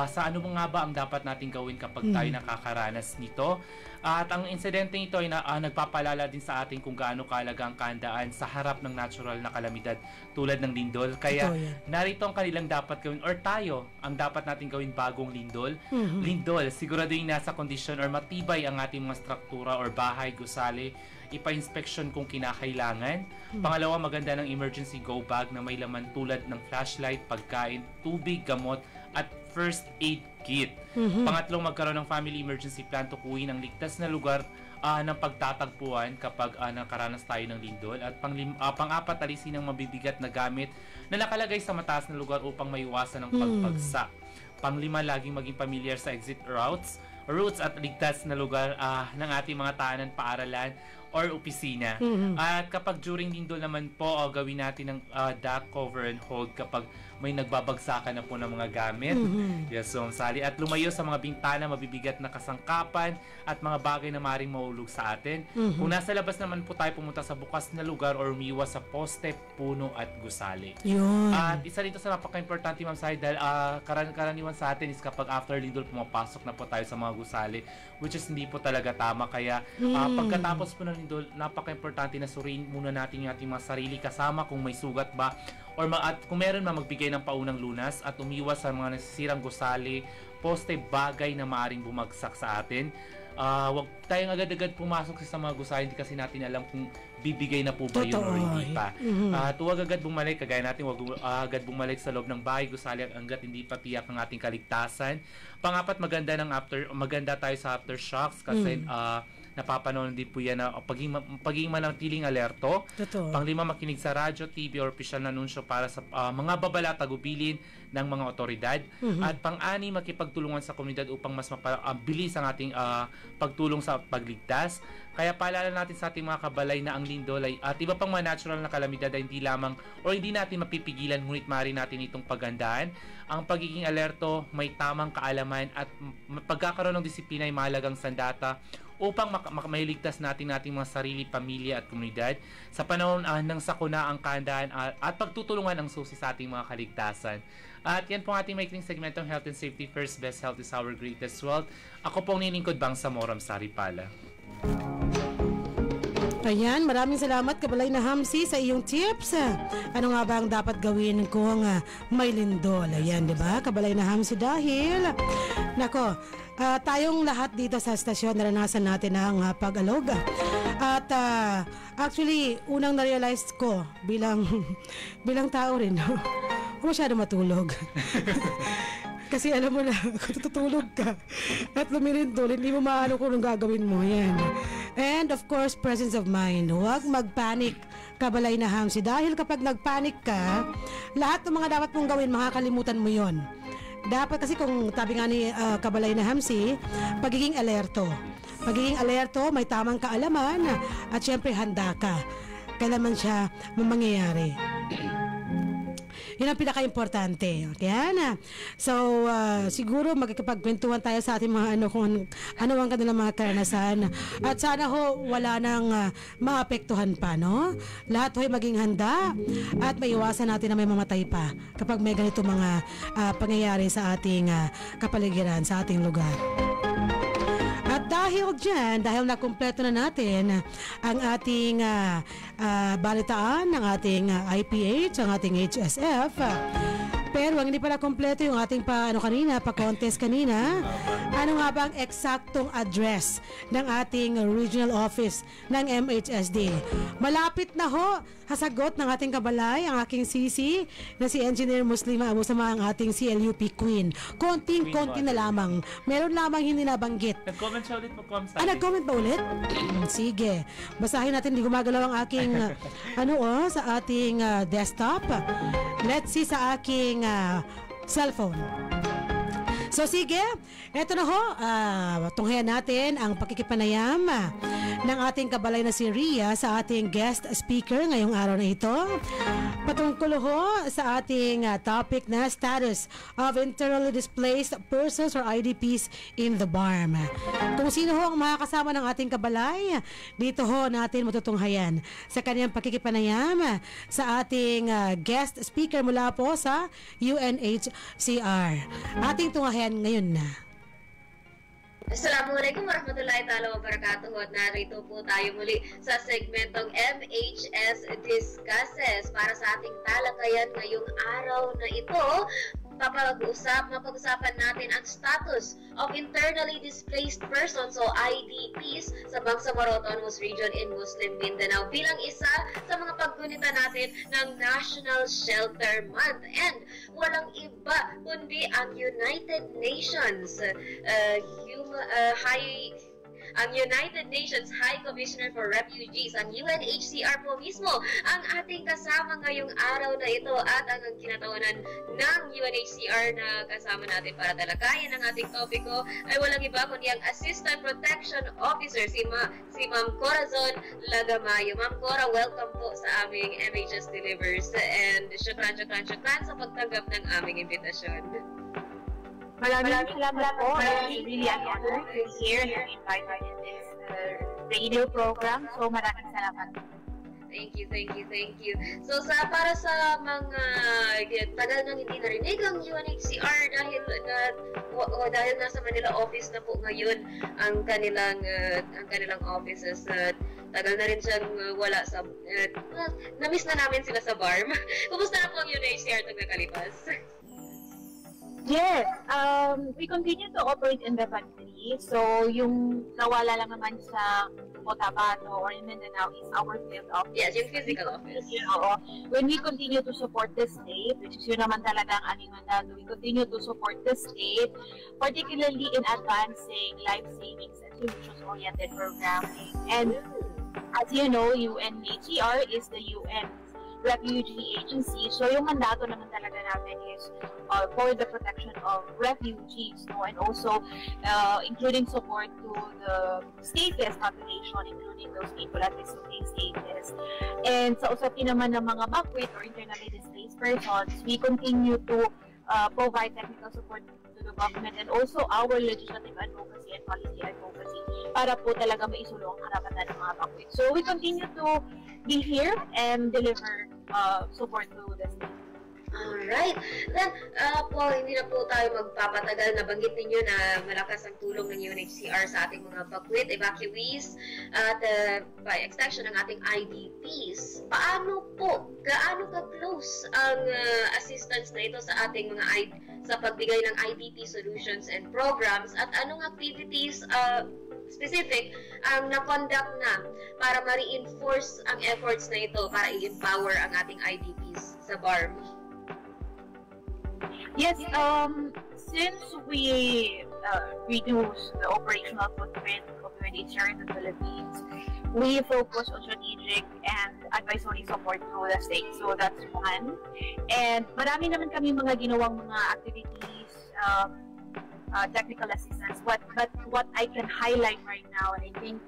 sa ano nga ba ang dapat natin gawin kapag tayo nakakaranas nito. At ang insidente nito ay nagpapalala din sa atin kung gaano kahalaga ang kahandaan sa harap ng natural na kalamidad tulad ng lindol. Kaya narito ang kanilang dapat gawin or tayo ang dapat natin gawin bagong lindol. Lindol, siguraduhin nasa kondisyon or matibay ang ating mga struktura or bahay, gusali, ipa-inspection kung kinakailangan. Pangalawa, maganda ng emergency go bag na may laman tulad ng flashlight, pagkain, tubig, gamot, at first aid kit. Pangatlong, magkaroon ng family emergency plan, tukuyin ang ligtas na lugar ng pagtatagpuan kapag nakaranas tayo ng lindol. At pang-apat, alisin ang mabibigat na gamit na nakalagay sa mataas na lugar upang maiwasan ang pagbagsak. Pang-lima, laging maging familiar sa exit routes at ligtas na lugar ng ating mga tahanan, paaralan, or opisina. At kapag during lindol naman po, gawin natin ng duck, cover, and hold kapag may nagbabagsakan na po ng mga gamit. Yes, so Sally. At lumayo sa mga bintana, mabibigat na kasangkapan at mga bagay na maaaring maulog sa atin. Kung nasa labas naman po tayo, pumunta sa bukas na lugar or umiwas sa poste, puno at gusali. At isa dito sa napaka-importante, Ma'am Sally, dahil karaniwan sa atin is kapag after lindol, pumapasok na po tayo sa mga gusali, which is hindi po talaga tama. Kaya pagkatapos po ng lindol, napaka-importante na suriin muna natin yung ating mga sarili kasama kung may sugat ba or at kung meron magbigay ng paunang lunas at umiwas sa mga nasisirang gusali, poste, bagay na maaring bumagsak sa atin. Huwag tayong agad-agad pumasok sa mga gusali kasi natin alam kung bibigay na po ba yun or hindi pa. At huwag agad bumalik, kagaya natin, huwag agad bumalik sa loob ng bahay gusali hanggat hindi pa tiyak ang ating kaligtasan. Pangapat, maganda tayo sa aftershocks kasi napapanood din po yan na pagiging manatiling alerto. Panglima, makinig sa radyo, TV or opisyal na anunsyo para sa mga babala, tagubilin ng mga otoridad. At pang-ani, makipagtulungan sa komunidad upang mas mapabilis ang ating pagtulong sa pagligtas. Kaya paalala natin sa ating mga kabalay na ang lindol at iba pang mga natural na kalamidad ay hindi lamang o hindi natin mapipigilan, ngunit maaari natin itong paghandaan. Ang pagiging alerto, may tamang kaalaman at pagkakaroon ng disiplina ay mahalagang sandata upang mailigtas natin mga sarili, pamilya at komunidad sa panahon ng sakuna, ang kahandaan at pagtutulungan ang susi sa ating mga kaligtasan. At yan po ang ating maikling segmentong Health and Safety First. Best health is our greatest wealth. Ako pong nilingkod Bangsamoram Saripala. Ayan, maraming salamat Kabalay na Hamsi sa iyong tips. Ano nga ba ang dapat gawin kung may lindol? Ayan, di ba? Kabalay na Hamsi dahil nako, tayong lahat dito sa stasyon naranasan natin ang pag-alog. At actually, unang na-realize ko bilang tao rin, masyado matulog. Kasi alam mo na, kung tutulog ka at lumilindol, hindi mo maano kung anong gagawin mo. Yan. And of course, presence of mind. Huwag mag-panic, Kabalay na Hamsi. Dahil kapag nag-panic ka, lahat ng mga dapat mong gawin, makakalimutan mo yon. Dapat kasi kung tabi nga ni Kabalay na Hamsi, pagiging alerto. Pagiging alerto, may tamang kaalaman at syempre handa ka. Kailan man siya mangyayari. Yun ang pinaka-importante. Okay, so, siguro magkakapagkwentuhan tayo sa ating mga kung ano ang kanilang mga karanasan. At sana ho, wala nang maapektuhan pa, no? Lahat ho'y maging handa at maiwasan natin na may mamatay pa kapag may ganito mga pangyayari sa ating kapaligiran, sa ating lugar. At dahil dyan, dahil nakumpleto na natin ang ating balitaan, ng ating IPH, ang ating HSF, Pero ang hindi pala kompleto yung ating pa-contest kanina. Ano nga ba ang eksaktong address ng ating regional office ng MHSD? Malapit na ho hasagot ng ating kabalay, ang aking sisi na si Engineer Muslima Abu Sama, ang ating CLUP Queen. Konting-konti na lamang. Meron lamang hindi nabanggit. Nag-comment siya ulit mag-comment. Nag-comment ba ulit? Sige. Basahin natin, hindi gumagalaw ang aking sa ating desktop. Let's see sa aking cellphone. So sige, eto na ho, tunghayan natin ang pakikipanayam ng ating kabalay na si Ria sa ating guest speaker ngayong araw na ito. Patungkol ho sa ating topic na status of internally displaced persons or IDPs in the BARM. Kung sino ho ang makakasama ng ating kabalay, dito ho natin matutunghayan sa kanyang pakikipanayam sa ating guest speaker mula po sa UNHCR. Ating tunghayan ngayon na. Assalamualaikum warahmatullahi ta'ala wabarakatuh. At narito po tayo muli sa segmentong MHS Discusses para sa ating talakayan ngayong araw na ito. Mapag-usapan natin ang status of internally displaced persons o IDPs sa Bangsamoro Autonomous Region in Muslim Mindanao bilang isa sa mga paggunita natin ng National Shelter Month. And walang iba kundi ang United Nations ang United Nations High Commissioner for Refugees, ang UNHCR po mismo, ang ating kasama ngayong araw na ito at ang kinatawanan ng UNHCR na kasama natin para talakayan ang ating topiko ay walang iba kundi ang Assistant Protection Officer, si Ma'am Corazon Lagamayo. Ma'am Cora, welcome po sa aming MHS Delivers and syukran sa pagtanggap ng aming imbitasyon. Maraming salamat po. It's really an honor to be here and invited in this radio program. So maraming salamat. Thank you. So para sa mga tagal nang hindi narinig ang UNHCR dahil nasa Manila office na po ngayon ang kanilang offices at tagal na rin siyang wala sa na-miss na namin sila sa BARM. Kumusta na po ang UNHCR itong nakalipas? Yes, we continue to operate in the country. So, yung nawala lang naman sa Cotabato or in Mindanao is our field office. Yes, yung physical office. When we continue to support the state, which is yun naman talaga ang aming mandato, we continue to support the state, particularly in advancing life savings and solutions-oriented programming. And as you know, UNHCR is the UN refugee agency. So yung mandato naman talaga natin is for the protection of refugees, no? And also including support to the stateless population, including those people at resume status. And sa usapin naman ng mga backward or internally displaced persons, we continue to provide technical support to the government and also our legislative advocacy and policy advocacy para po talaga maisulong ang karapatan ng mga backward. So we continue to be here and deliver support to the state. Alright. Then, hindi na po tayo magpapatagal. Nabanggit ninyo na malakas ang tulong ng UNHCR sa ating mga backward, evacuees, at by extension ng ating IDPs. Gaano ka-close ang assistance na ito sa ating mga sa pagbigay ng IDP solutions and programs at anong activities specific ang na-conduct na para ma-reinforce ang efforts na ito para i-empower ang ating IDPs sa BARM? Yes, since we reduce the operational footprint of UNHCR in the Philippines, we focus on strategic and advisory support to the state. So that's one. And marami naman kami mga ginawang mga activities, technical assistance. But what I can highlight right now, and I think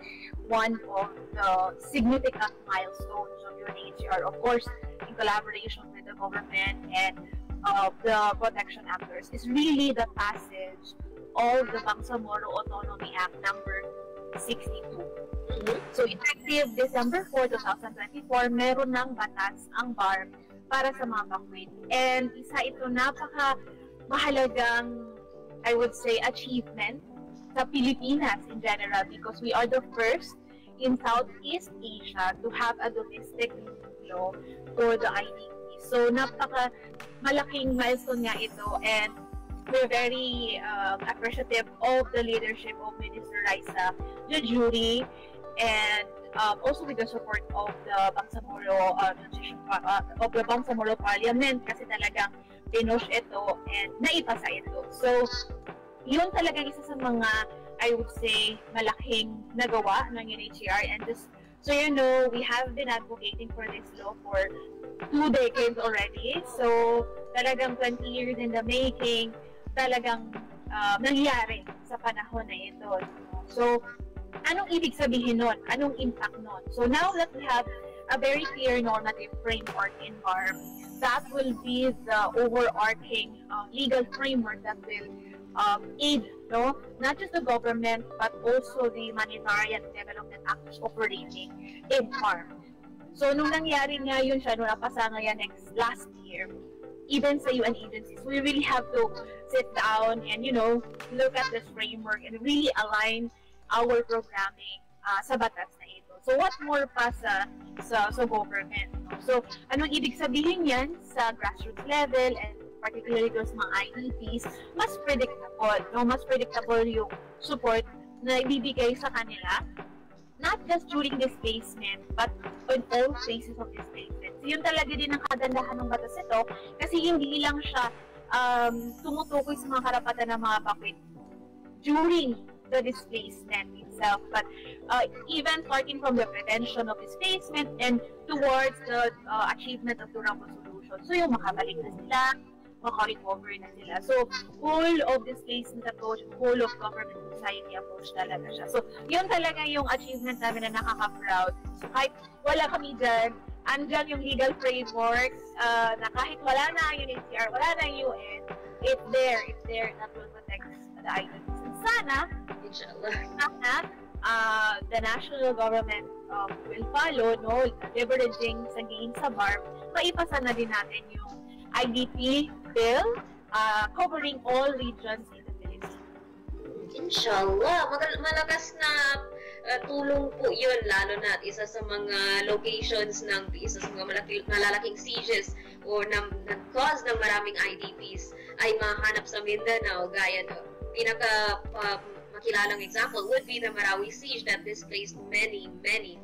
one of the significant milestones of UNHCR, of course, in collaboration with the government and the protection actors, is really the passage of the Bangsamoro Autonomy Act number 62. So effective December 4, 2024, meron ng batas ang BARM para sa mga backward. And isa ito napaka-mahalagang, I would say, achievement sa Pilipinas in general because we are the first in Southeast Asia to have a domestic law for the IDPs. So malaking milestone nga ito, and we're very appreciative of the leadership of Minister Raisa Jujuri, and also with the support of the Bangsamoro of the Bangsamoro Parliament, kasi talagang pinush ito and naipasa ito. So yun talagang isa sa mga, I would say, malaking nagawa ng UNHCR. And just so you know, we have been advocating for this law for 2 decades already. So talagang 20 years in the making, talagang nangyari sa panahon na ito. So anong ibig sabihin nun? Anong impact nun? So now that we have a very clear normative framework in BARM, that will be the overarching legal framework that will aid, no, not just the government but also the humanitarian development actors operating in BARM. So nung nangyari nga yun siya, nung napasa nga yan last year, even sa UN agencies, we really have to sit down and, you know, look at this framework and really align our programming sa batas na ito. So what more pa sa government? No? So anong ibig sabihin yan sa grassroots level, and particularly those mga IDPs, mas predictable, no? Mas predictable yung support na ibibigay sa kanila, not just during displacement, but on all phases of displacement. So yun talaga din ang kagandahan ng batas ito, kasi hindi lang siya tumutukoy sa mga karapatan ng mga bakwit during the displacement itself, but even starting from the prevention of displacement and towards the achievement of durable solutions. So yung makabalik na sila, maka-recover na sila. So, whole of displacement approach, whole of government society approach talaga siya. So, yun talaga yung achievement namin na nakaka-proud. So, kahit wala kami dyan, andyan yung legal frameworks na kahit wala na ang UNHCR, wala na ang UN, it's there, that will protect the items. And sana, inshallah, the national government will follow, no, leveraging sa gain sa BARM, maipasa na din natin yung IDP bill covering all regions in the Philippines. Inshallah, malakas na tulong po yun, lalo na isa sa mga locations ng isa sa mga malalaking sieges o nag-cause ng maraming IDPs ay mahanap sa Mindanao, gaya no, makilalang example would be the Marawi siege that displaced many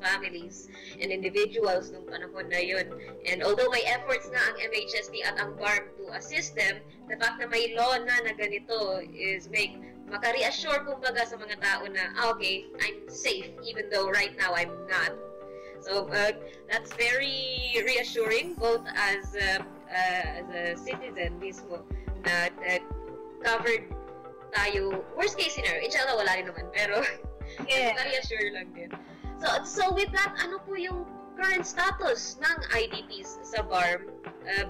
families and individuals nung panahon na yun. And although may efforts na ang MHSD at ang BARM to assist them, the fact na may law na ganito is maka-reassure kumbaga sa mga tao na, okay, I'm safe even though right now I'm not. So that's very reassuring, both as a citizen mismo na covered tayo, worst case scenario, inshallah wala rin naman, pero reassure lang din. So with that, ano po yung current status ng IDPs sa BARM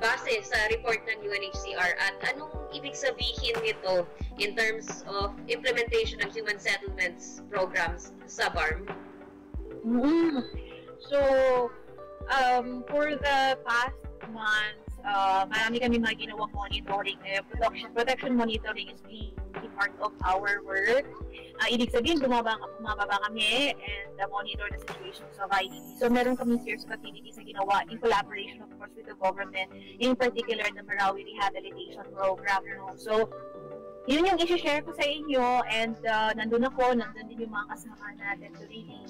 base sa report ng UNHCR, at anong ibig sabihin nito in terms of implementation ng human settlements programs sa BARM? So, for the past months, marami kami mga ginawang monitoring. Protection monitoring is really part of our work. Ibig sabihin, bumababa kami and monitor the situations of IDP. So, meron kami series of activities na ginawa in collaboration, of course, with the government, in particular the Marawi Rehabilitation Program. No? So, yun yung isi-share ko sa inyo, and nandun din yung mga kasama natin to really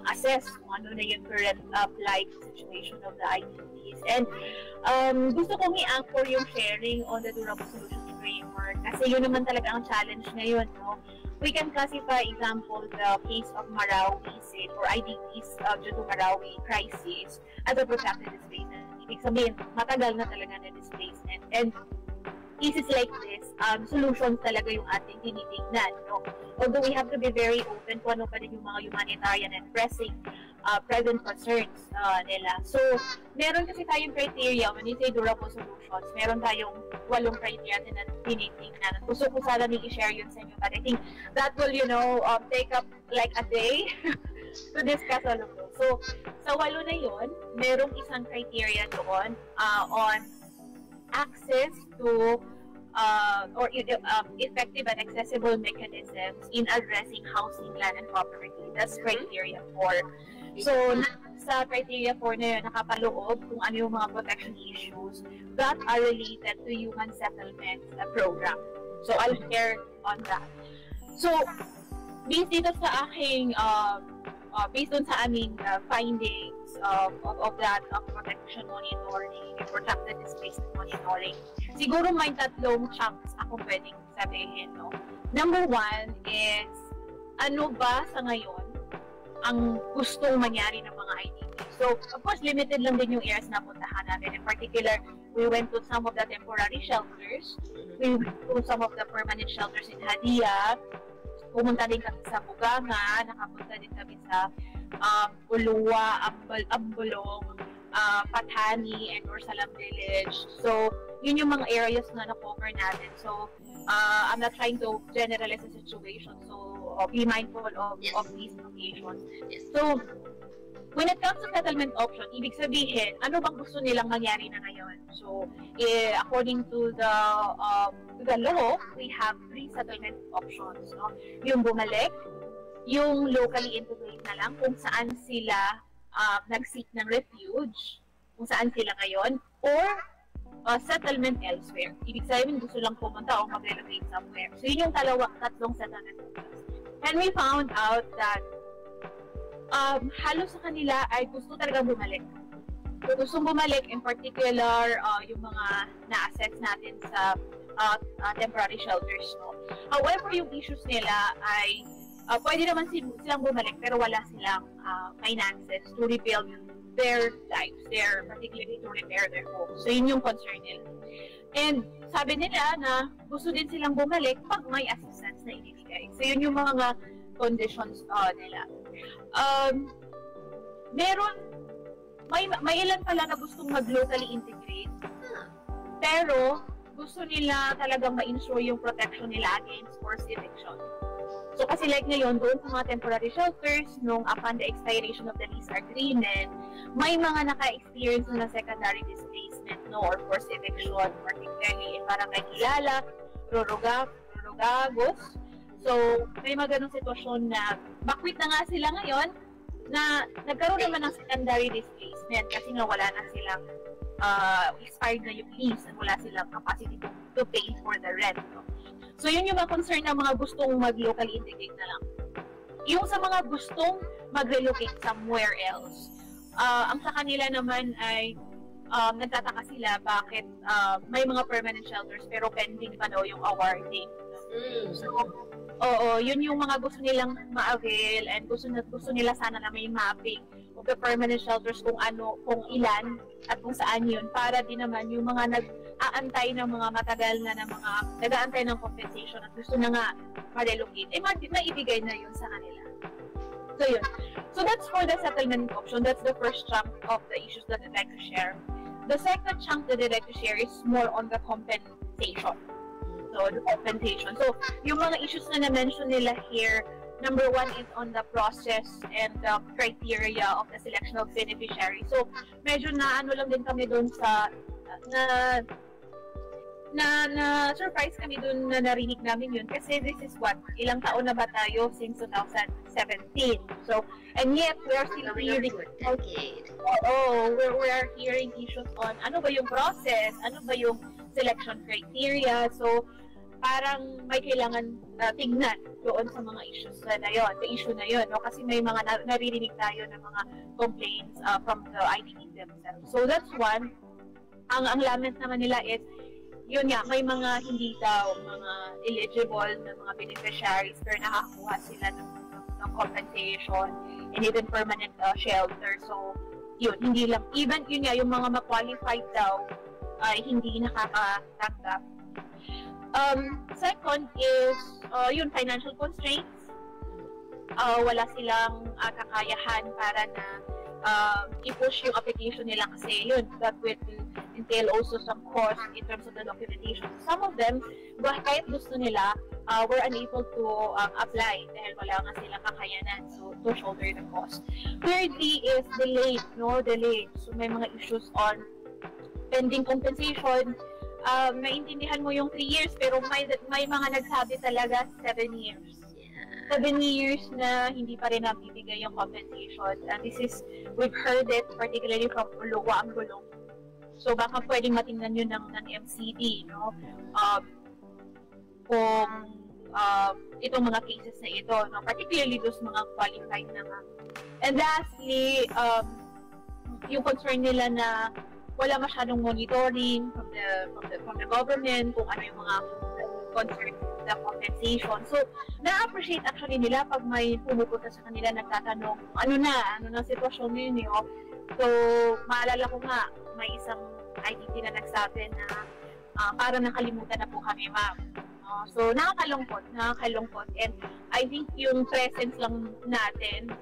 assess kung ano na yung current plight situation of the IDPs. And gusto kong i-anchor yung sharing on the Durable Solutions Framework, kasi yun naman talaga ang challenge ngayon, no? We can classify, example, the case of Marawi, say, or IDPs due to Marawi crisis as a protracted displacement. Ibig sabihin, matagal na talaga na displacement. And cases like this, solutions talaga yung ating tinitingnan, no? Although we have to be very open kung ano pa din yung mga humanitarian and pressing present concerns nila. So, meron kasi tayong criteria. When you say durable solutions, meron tayong 8 criteria na tinitingnan. Gusto ko sana i-share yun sa inyo, but I think that will, take up like a day to discuss all of those. So, sa 8 na yun, merong isang criteria doon on access to effective and accessible mechanisms in addressing housing, land, and property. That's criteria 4. So, sa criteria 4 na yun, nakapaloob kung ano yung mga protection issues that are related to human settlement program. So, I'll share on that. So, based dito sa aking, based on sa aming findings of that protection monitoring, protected displacement monitoring, siguro may tatlong chunks ako pwedeng sabihin, no? Number 1 is, ano ba sa ngayon ang gustong mangyari ng mga IDP? So, of course, limited lang din yung areas na puntahan natin. In particular, we went to some of the temporary shelters. We went to some of the permanent shelters in Hadia. Pumunta din kami sa Buganga. Nakapunta din kami sa Uluwa, Ambulong, Patani, and Ursalam Village. So, yun yung mga areas na na-cover natin. So, I'm not trying to generalize the situation. So, be mindful of these locations. So, when it comes to settlement option, ibig sabihin, ano bang gusto nilang mangyari na ngayon? So, according to the law, we have 3 settlement options. No? Yung bumalik, yung locally integrate na lang, kung saan sila nag-seek ng refuge, kung saan sila ngayon, or settlement elsewhere. Ibig sabihin, gusto lang pumunta o mag-relocate somewhere. So, yun yung tatlong settlement options. And we found out that halos sa kanila ay gusto talaga bumalik. So, gustong bumalik, in particular, yung mga na-assets natin sa temporary shelters. No? However, yung issues nila ay pwede naman silang bumalik pero wala silang finances to rebuild their lives, particularly to repair their homes. So, yun yung concern nila. And sabi nila na gusto din silang bumalik pag may assistance na ibibigay. So, yun yung mga conditions nila. May ilan pala na gustong mag-locally integrate, pero gusto nila talagang ma-ensure yung protection nila against forced eviction. So kasi like ngayon, doon sa mga temporary shelters, upon the expiration of the lease agreement, may mga naka-experience na secondary displacement, or forced eviction, particularly in Barangay Kilala, Rorogagos. So, may mga ganong sitwasyon na bakwit na nga sila ngayon na nagkaroon naman ng secondary displacement kasi nga wala na silang expired na yung lease at wala silang capacity to pay for the rent. No? So, yun yung mga concern ng mga gustong mag-locally integrate na lang. Yung sa mga gustong mag-relocate somewhere else, ang sa kanila naman ay nagtataka sila bakit may mga permanent shelters pero pending pa daw yung awarding. So, yun yung mga gusto nilang ma-avail and gusto nila sana na may mapping of the permanent shelters kung ilan at kung saan yun para din naman yung mga nag-aantay ng mga matagal na mga nag-aantay ng compensation at gusto na nga ma-relocate, maibigay na yun sa kanila. So yun. So that's for the settlement option. That's the first chunk of the issues that I'd like to share. The second chunk that I'd like to share is more on the compensation. So, the compensation. So, yung mga issues na na-mention nila here, number 1 is on the process and the criteria of the selection of beneficiary. So, medyo lang din kami dun sa surprise kami dun na narinig namin yun kasi this is ilang taon na ba tayo since 2017. So, and yet we are still hearing we are hearing issues on ano ba yung process, ano ba yung selection criteria. So, parang may kailangan tignan doon sa mga issues na yun, sa issue na yun, no? Kasi may mga naririnig tayo ng mga complaints from the IDP themselves. So that's one. Ang lament naman nila is, yun nga, may mga hindi daw, mga eligible na mga beneficiaries pero nakakuha sila ng compensation and even permanent shelter. So, yun, hindi lang, even yun nga, yung mga ma-qualified daw ay hindi nakakatanggap. Second is yung financial constraints. Wala silang kakayahan para na i-push yung application nila kasi yun, that will entail also some cost in terms of the documentation. Some of them, kahit gusto nila, were unable to apply dahil wala nga silang kakayanan to shoulder the cost. Thirdly is delayed. So may mga issues on pending compensation. maintindihan mo yung 3 years, pero may mga nagsabi talaga 7 years. 7 years na hindi pa rin nabibigay yung compensation. And this is, we've heard it particularly from Luwa Angulong. So baka pwedeng matingnan yun ng MCD, no? Kung itong mga cases na ito, no? Particularly those mga qualified na nga. And lastly, yung concern nila na wala masyadong monitoring from the government kung ano yung mga concerns the compensation. So, na-appreciate actually nila pag may pumupunta sa kanila nagtatanong, ano na sitwasyon ninyo. So, maalala ko nga, may isang IDP na nagsabi na parang nakalimutan na po kami, ma'am. So, nakakalungkot. And I think yung presence lang natin,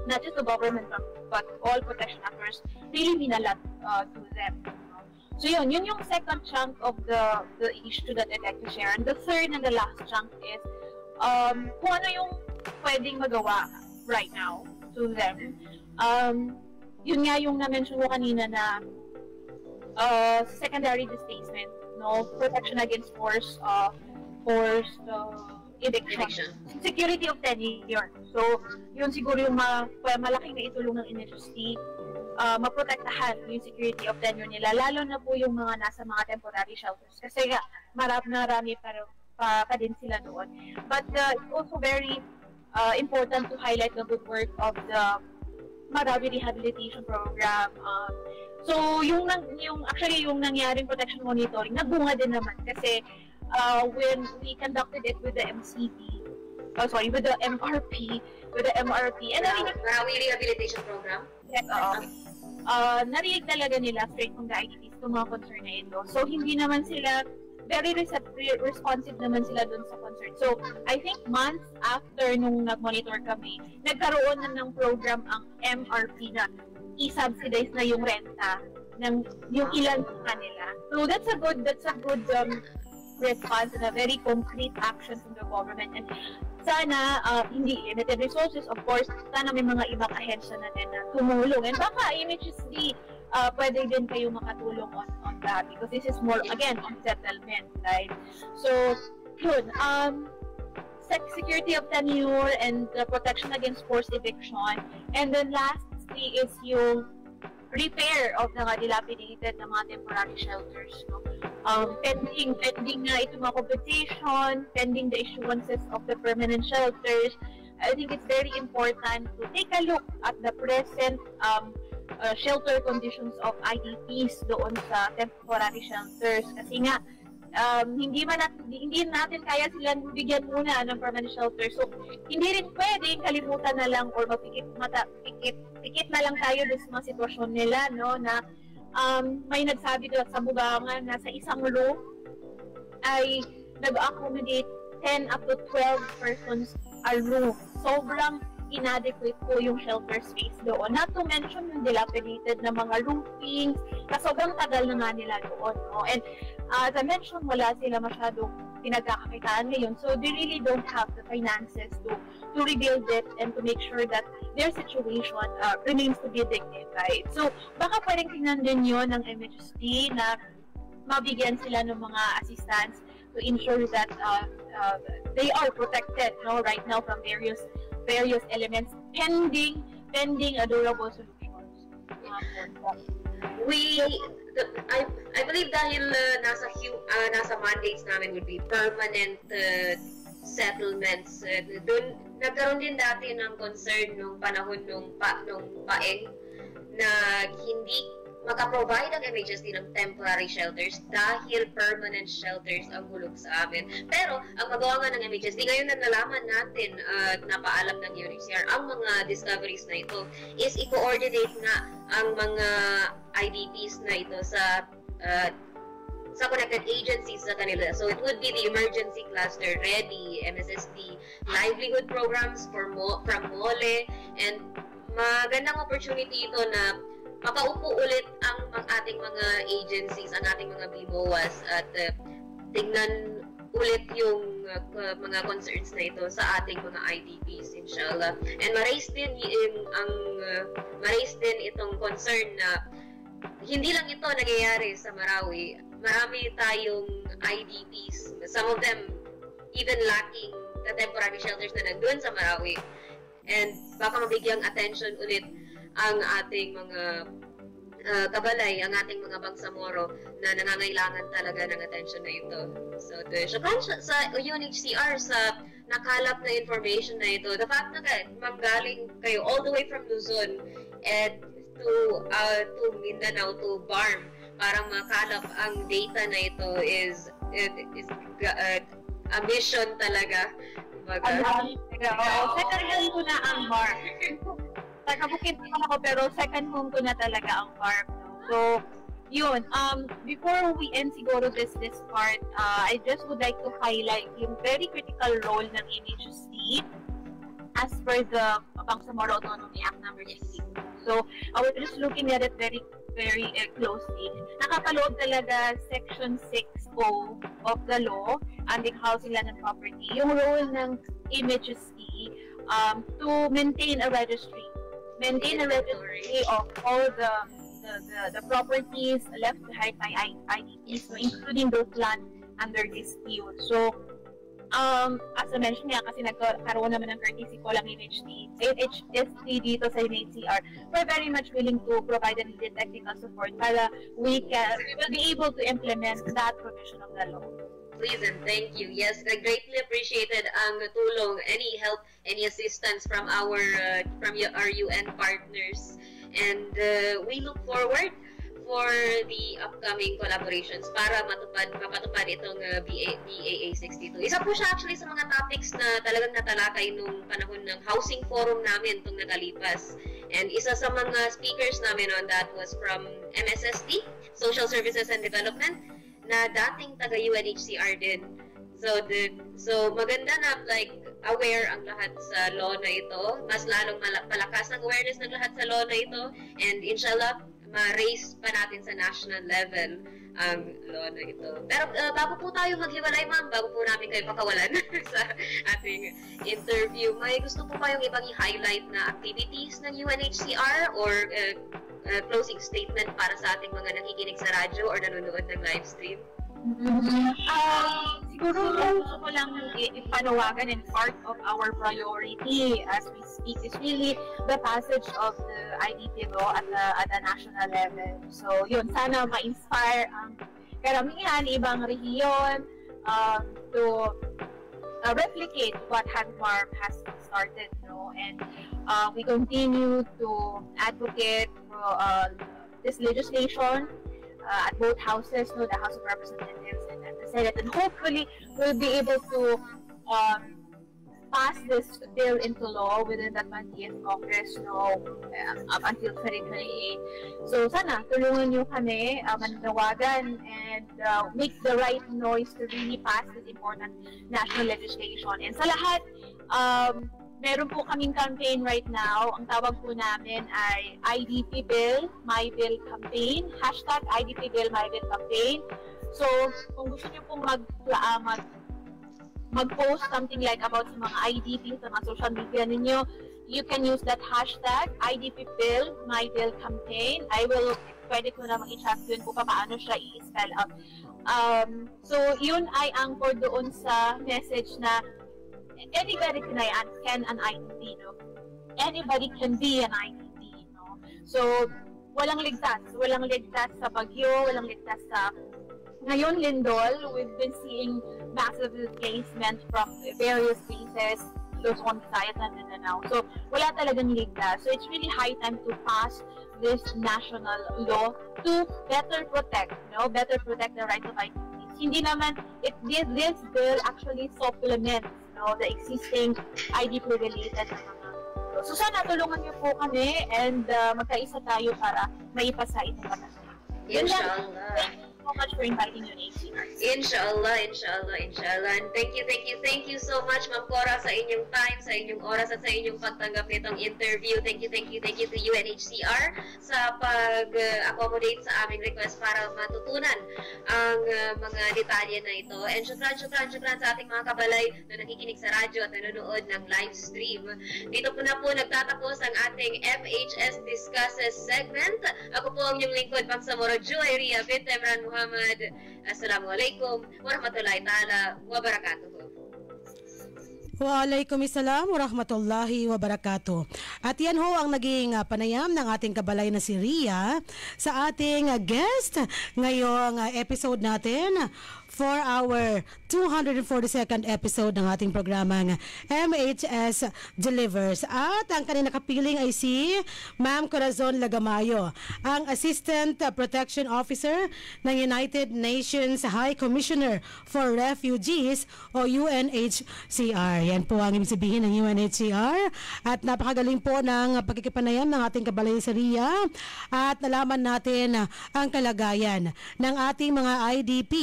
not just the government, but all protection actors, really mean a lot to them. So yun yung second chunk of the issue that I'd like to share. And the third and the last chunk is kung ano yung pwedeng magawa right now to them. Yun nga yung na-mention ko kanina na secondary displacement, no, protection against forced eviction. Security of tenure. So yun siguro yung malaking naitulong ng NHST. Maprotektahan yung security of tenure nila, lalo na po yung mga nasa mga temporary shelters. Kasi nga, marami pa din sila doon. But it's also very important to highlight the good work of the Marawi Rehabilitation Program. So, yung nangyaring protection monitoring, nagbunga din naman. Kasi when we conducted it with the MCP, with the MRP, and Marawi Rehabilitation Program? Yes, narinig talaga nila straight from the IDPs itong mga concern na ito. So, hindi naman sila, very responsive naman sila dun sa concern. So, I think months after nung nag-monitor kami, nagkaroon na ng program ang MRP na i-subsidize na yung renta ng yung ilan sa kanila. So, that's a good response and a very concrete action from the government. And sana, hindi limited resources, of course, sana may mga ibang ahensya na din na tumulong. And baka MHSD, pwede din kayo makatulong on that because this is more, again, on settlement, right? So, yun, security of tenure and protection against forced eviction. And then lastly is yung repair of the dilapidated na mga temporary shelters, no? Pending na itong mga compensation, pending the issuances of the permanent shelters. I think it's very important to take a look at the present shelter conditions of IDPs doon sa temporary shelters. Kasi nga, hindi natin kaya silang bigyan muna ng permanent shelter. So, hindi rin pwedeng kalimutan na lang or pikit na lang tayo sa mga sitwasyon nila, no, na may nagsabi doon sa Bugangan na sa isang room ay nag-accommodate 10 up to 12 persons a room. Sobrang inadequate po yung shelter space doon. Not to mention yung dilapidated na mga roofings, na sobrang tagal na nga nila doon. No? And as I mentioned, wala sila masyadong pinagkakakitaan ngayon. So they really don't have the finances to rebuild it and to make sure that their situation remains to be dignified. So baka pwedeng tingnan din yun ng MHSD na mabigyan sila ng mga assistance to ensure that they are protected, no, right now from various elements pending durable solutions. I believe dahil nasa mandates namin would be permanent settlements. Doon nagkaroon din dati ng concern nung panahon nung paeng na hindi makaprovide ang MHSD ng temporary shelters dahil permanent shelters ang hulog sa amin. Pero ang magawa nga ng MHSD, ngayon na nalaman natin at napaalam ng UNHCR ang mga discoveries na ito is i-coordinate nga ang mga IDPs na ito sa connected agencies sa kanila. So it would be the emergency cluster, READY, MSSD, livelihood programs from MOLE, and magandang opportunity ito na makaupo ulit ang ating mga agencies, ang ating mga BMOAs at tingnan ulit yung mga concerns na ito sa ating mga IDPs, inshallah. And ma-raise din itong concern na hindi lang ito nangyayari sa Marawi. marami tayong IDPs. Some of them even lacking the temporary shelters na nandun sa Marawi. And baka mabigyang attention ulit ang ating mga kabalay, ang ating mga Bangsamoro na nangangailangan talaga ng attention na ito. So, syukran sa UNHCR sa nakalap na information na ito. The fact na magaling kayo all the way from Luzon and to Mindanao, to BARM, para makalap ang data na ito is a mission talaga. Second home ko na ang BARM. Taga-Bukid naman ako, pero second home ko na talaga ang BARM. So, yun. Before we end siguro this part, I just would like to highlight yung very critical role ng MHC as per the Bangsamoro Autonomy Act number 60. So, I was just looking at it very closely. Nakapaloob talaga Section 6O of the law, Andik Housing, Land and Property, yung role ng MHC to maintain a registry. Maintain a registry of all the properties left behind by IDPs, so including those land under dispute. So, as I mentioned nga, kasi nagkaroon naman ng courtesy call ang NHSD dito sa UNHCR, we're very much willing to provide the needed technical support para we will be able to implement that provision of the law. Please and thank you. Yes, I greatly appreciated ang tulong, any help, any assistance from our UN partners, and we look forward for the upcoming collaborations para mapatupad itong BAA 62. Isa po siya actually sa mga topics na talagang natalakay nung panahon ng housing forum namin itong nakalipas. And isa sa mga speakers namin on that was from MSSD, Social Services and Development, na dating taga-UNHCR din. So maganda na aware ang lahat sa law na ito. Mas lalong palakas ang awareness ng lahat sa law na ito. And inshallah, ma-raise pa natin sa national level ang law na ito. Pero bago po tayo maghiwalay, ma'am, bago po namin kayo pakawalan sa ating interview, may gusto po kayong ibang i-highlight na activities ng UNHCR or closing statement para sa ating mga nakikinig sa radyo or nanonood ng live stream? Siguro gusto ko lang ipanawagan, and part of our priority as we speak is really the passage of the IDP law at the national level. So yun, sana ma-inspire ang karamihan, ibang rehiyon to replicate what HANFARM has started, and we continue to advocate for this legislation at both houses, the House of Representatives and the Senate, and hopefully we'll be able to pass this bill into law within the 20th Congress, up until 2028. So sana tulungan niyo kami mananawagan and make the right noise to really pass this important national legislation. And sa lahat, meron po kaming campaign right now. Ang tawag po namin ay IDP Bill, My Bill Campaign. Hashtag IDP Bill, My Bill Campaign. So, kung gusto niyo pong mag-post something like about sa mga IDP sa mga social media ninyo, you can use that hashtag IDP Bill, My Bill Campaign. Pwede ko namang i-chat yun kung paano siya i-spell out. So, yun ay angkor doon sa message na anybody can an IDP, Anybody can be an IDP, So, walang ligtas sa bagyo, walang ligtas sa ngayon lindol. We've been seeing massive displacement from various places, Luzon, Visayas, and Mindanao. So, wala talagang ligtas. So, it's really high time to pass this national law to better protect the rights of IDPs. Hindi naman, this bill actually supplements the existing IDP-related na mga. So sana tulungan niyo po kami and magkaisa tayo para maipasa itong batas. Inshallah. Thank you so much for inviting UNHCR. Inshallah. And thank you so much, Ma'am Cora, sa inyong time, sa inyong oras, at sa inyong pagtanggap nitong interview. Thank you to UNHCR sa pag-accommodate sa aming request para matutunan ang mga detalye na ito. And syukran sa ating mga kabalay na nakikinig sa radyo at nanonood ng live stream. Dito po na po nagtatapos ang ating MHS Discusses segment. Ako po ang inyong lingkod, Bangsamoro Joy Ria Bintemran Muhammad. Assalamualaikum warahmatullahi ta'ala wabarakatuh. Waalaikumsalam warahmatullahi wabarakatuh. At yan ho ang naging panayam ng ating kabalay na si Ria sa ating guest ngayong episode natin for our 242nd episode ng ating programang MHS Delivers. At ang kanina kapiling ay si Ma'am Corazon Lagamayo, ang Assistant Protection Officer ng United Nations High Commissioner for Refugees o UNHCR. Yan po ang ibig sabihin ng UNHCR. At napakagaling po ng pagkikipanayam ng ating kabalay sa Ria. At nalaman natin ang kalagayan ng ating mga IDP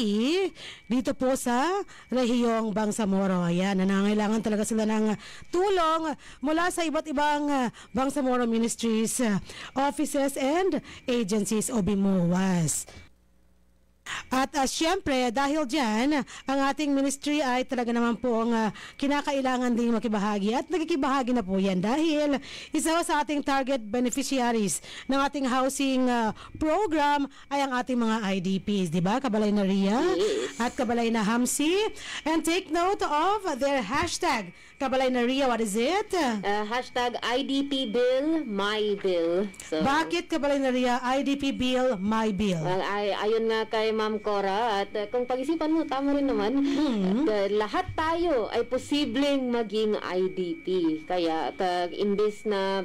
dito po sa rehiyong Bangsamoro. Ayan, nangangailangan talaga sila ng tulong mula sa iba't ibang Bangsamoro ministries, offices and agencies o BIMUAS. At syempre, dahil dyan, ang ating ministry ay talaga naman po ang kinakailangan din makibahagi. At nagkikibahagi na po yan dahil isa sa ating target beneficiaries ng ating housing program ay ang ating mga IDPs. Diba? Kabalay na Ria at kabalay na Hamsi. And take note of their hashtag. Kabalay na Ria, what is it? Hashtag IDP Bill, My Bill. So, bakit kabalay na Ria, IDP Bill, My Bill? Ayon nga kay Ma'am Cora, at kung pag-isipan mo, tama rin naman, at, lahat tayo ay posibleng maging IDP. Kaya imbes na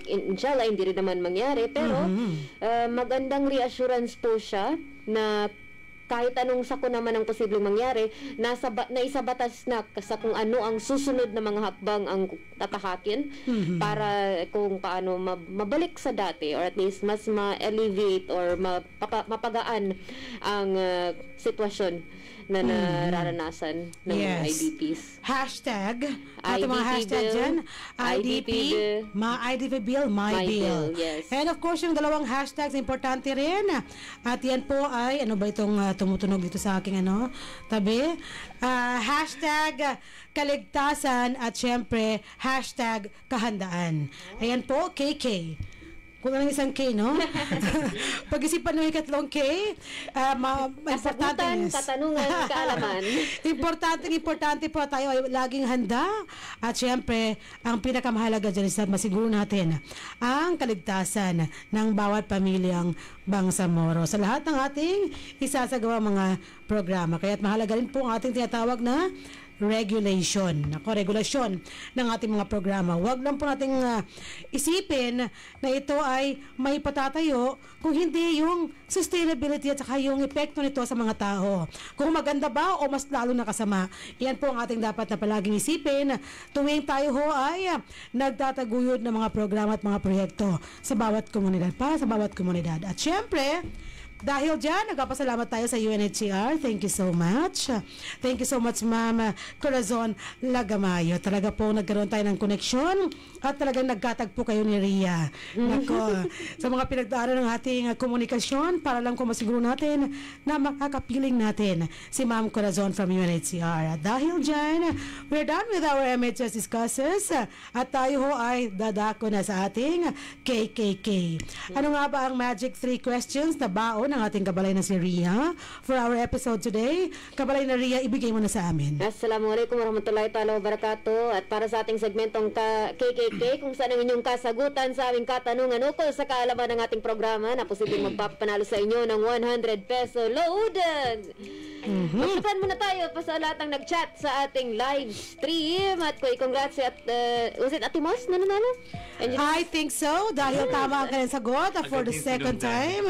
inshallah hindi rin naman mangyari, pero magandang reassurance po siya na kahit anong sako naman ang posibleng mangyari, naisabatas na sa kung ano ang susunod na mga hakbang ang tatahakin para kung paano mabalik sa dati or at least mas ma-alleviate or mapagaan ang sitwasyon na nararanasan ng mga IDPs. Hashtag, ating mga hashtag dyan, IDP Bill, My Bill. Yes. And of course, yung dalawang hashtags, importante rin. At yan po ay, ano ba itong tumutunog dito sa aking tabi? Hashtag kaligtasan at syempre, hashtag kahandaan. Ayan po, KK. Kung ang isang K, no? Pag-isipan mo yung katlong K, kasagutan, katanungan, kaalaman. Importante po tayo ay laging handa. At syempre, ang pinakamahalaga dyan is masiguro natin ang kaligtasan ng bawat pamilyang Bangsamoro sa lahat ng ating isasagawa mga programa. Kaya't mahalaga rin po ang ating tinatawag na regulasyon ng ating mga programa. Huwag lang po nating isipin na ito ay may patatayo kung hindi yung sustainability at saka yung epekto nito sa mga tao. Kung maganda ba o mas lalo nakasama. Yan po ang ating dapat na palaging isipin tuwing tayo ho ay nagtataguyod ng mga programa at mga proyekto sa bawat komunidad, para sa bawat komunidad. At syempre, dahil dyan, nagpapasalamat tayo sa UNHCR. Thank you so much. Thank you so much, Ma'am Corazon Lagamayo. Talaga po nagkaroon tayo ng koneksyon at talagang nagkatagpo kayo ni Ria. Nako, sa mga pinagdaanan ng ating komunikasyon para lang kung masiguro natin na makakapiling natin si Ma'am Corazon from UNHCR. At dahil dyan, we're done with our MHS discusses at tayo ho ay dadako na sa ating KKK. Ano nga ba ang magic 3 questions na baon ng ating kabalay na si Ria for our episode today? Kabalay na Ria, ibigay mo na sa amin. Assalamualaikum warahmatullahi ta'ala wabarakatuh. At para sa ating segmentong KKK, kung saan ang inyong kasagutan sa aming katanungan ukol sa kaalaman ng ating programa na posibleng magpapanalo sa inyo ng 100 peso load. Magsukan muna tayo pa sa lahat ng nag-chat sa ating live stream. At ko i-congrats at was it Ate Mos na nanalo? I think so, dahil tama ang kanyang sagot for the second time.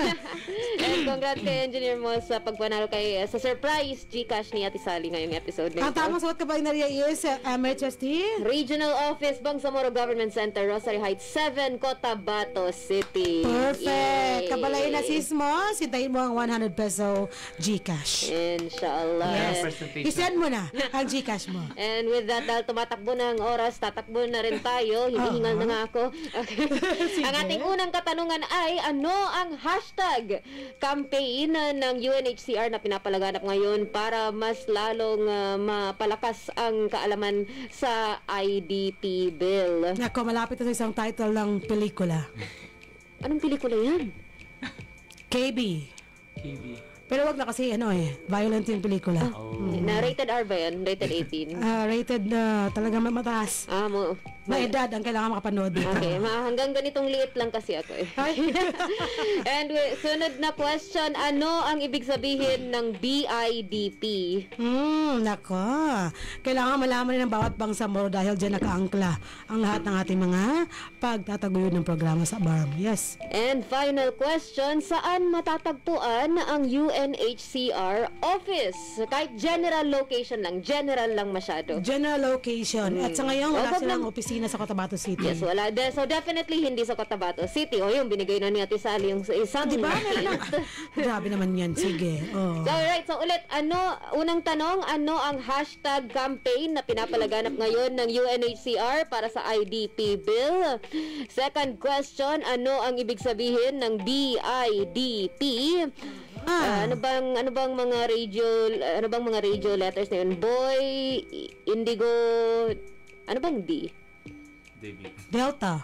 And congrats kay Engineer Mo sa pagpanalo kay sa surprise Gcash ni Ate Sally ngayong episode na ito. Ang tamang sagot kabalay na Ria is MHST Regional Office, Bangsamoro Government Center, Rosary Heights 7, Cotabato City. Perfect. Kabalay na Sismo, sintahin mo ang 100 peso Gcash. Inshallah. Yes. I-send mo na ang Gcash mo. And with that, dahil tumatakbo na ang oras, tatakbo na rin tayo. Hinihingal na nga ako. Ang ating unang katanungan ay, ano ang hashtag campaign ng UNHCR na pinapalaganap ngayon para mas lalong mapalakas ang kaalaman sa IDP bill? Nako, malapit na sa isang title ng pelikula. Anong pelikula yan? KB. KB. Pero wag na kasi violent yung pelikula. Na rated R ba yan? Rated 18? Rated talaga mataas. Na edad ang kailangan makapanood dito. Okay, hanggang ganitong liit lang kasi ako eh. And sunod na question, ano ang ibig sabihin ng BIDP? Nako. Kailangan malaman rin ng bawat bangsamoro dahil dyan nakaangkla ang lahat ng ating mga pagtataguyod ng programa sa BARM. Yes. And final question, saan matatagpuan ang UNHCR office? Kahit general location lang, general lang masyado. General location. At sa ngayon, wala silang opisina sa Cotabato City. Yes, wala. So definitely hindi sa Cotabato City. O yung binigay na ni Ate Sally yung isang diba? Grabe naman yan. Sige. So right, so ulit, unang tanong, ano ang hashtag campaign na pinapalaganap ngayon ng UNHCR para sa IDP bill? Second question, ano ang ibig sabihin ng BIDP? Ano bang mga radio letters na yun? Boy, Indigo, ano bang D? Delta.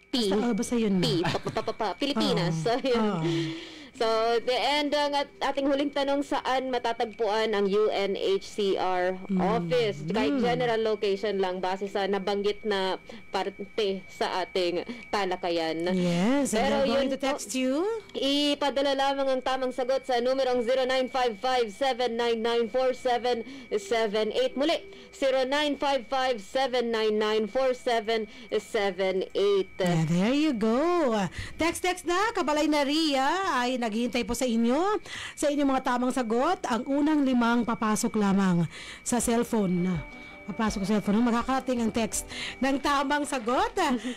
P. Basta yun na. Pilipinas. So, yun. So, and ang ating huling tanong, saan matatagpuan ang UNHCR office? Kahit general location lang base sa nabanggit na parte sa ating talakayan. Yes, pero going to text you. Ipadala lamang ang tamang sagot sa numerong 0955-799-4778. Muli, 0955-799-4778. There you go. Text na, Kabalay na Ria ay naghihintay po sa inyo sa inyong mga tamang sagot. Ang unang 5 papasok lamang sa cellphone. Papasok sa cellphone. Makakarating ang text ng tamang sagot.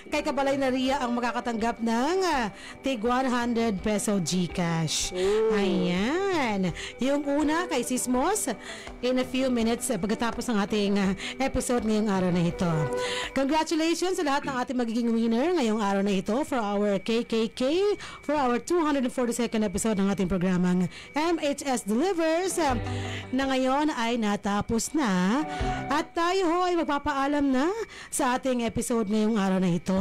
Kay Kabalay na Ria ang makakatanggap ng tig 100 peso GCash. Ayan. Yung una kay Sismos in a few minutes pagkatapos ng ating episode ngayong araw na ito. Congratulations sa lahat ng ating magiging winner ngayong araw na ito for our KKK, for our 242nd episode ng ating programang MHS Delivers na ngayon ay natapos na at tayo ho ay magpapaalam na sa ating episode ngayong araw na ito.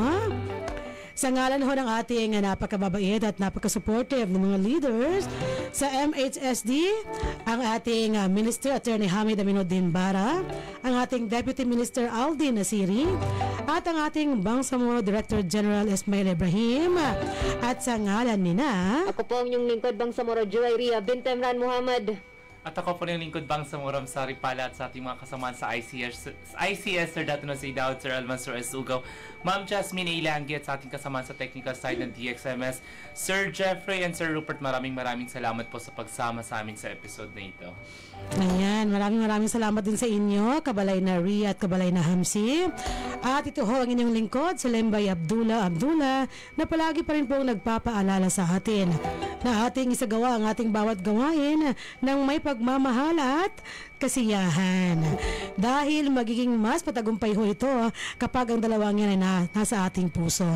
Sa ngalan ho ng ating napakababait at napaka-supportive ng mga leaders sa MHSD, ang ating Minister Attorney Hamid Aminuddin Bara, ang ating Deputy Minister Aldin Nasiri, at ang ating Bangsamoro Director General Ismail Ibrahim, at sa ngalan nina... Ako po ang inyong lingkod, Bangsamoro Juwayria bint Emran Muhammad. At ako po ng lingkod Bangsamoro Sari Pala at sa ating mga kasamaan sa ICS Sir Datuno Say Daud, Sir Almansur S. Ugaw, Ma'am Jasmine Ilangi at sa ating kasamaan sa technical side ng DXMS, Sir Jeffrey and Sir Rupert, maraming salamat po sa pagsama sa amin sa episode na ito. Ayan, maraming salamat din sa inyo, Kabalay na Ria at Kabalay na Hamsi. At ito ho ang inyong lingkod, si Lembay Abdullah, na palagi pa rin pong nagpapaalala sa atin na ating isagawa ang ating bawat gawain ng may pagmamahal at kasiyahan. Dahil magiging mas patagumpay ho ito kapag ang dalawang yan ay nasa ating puso.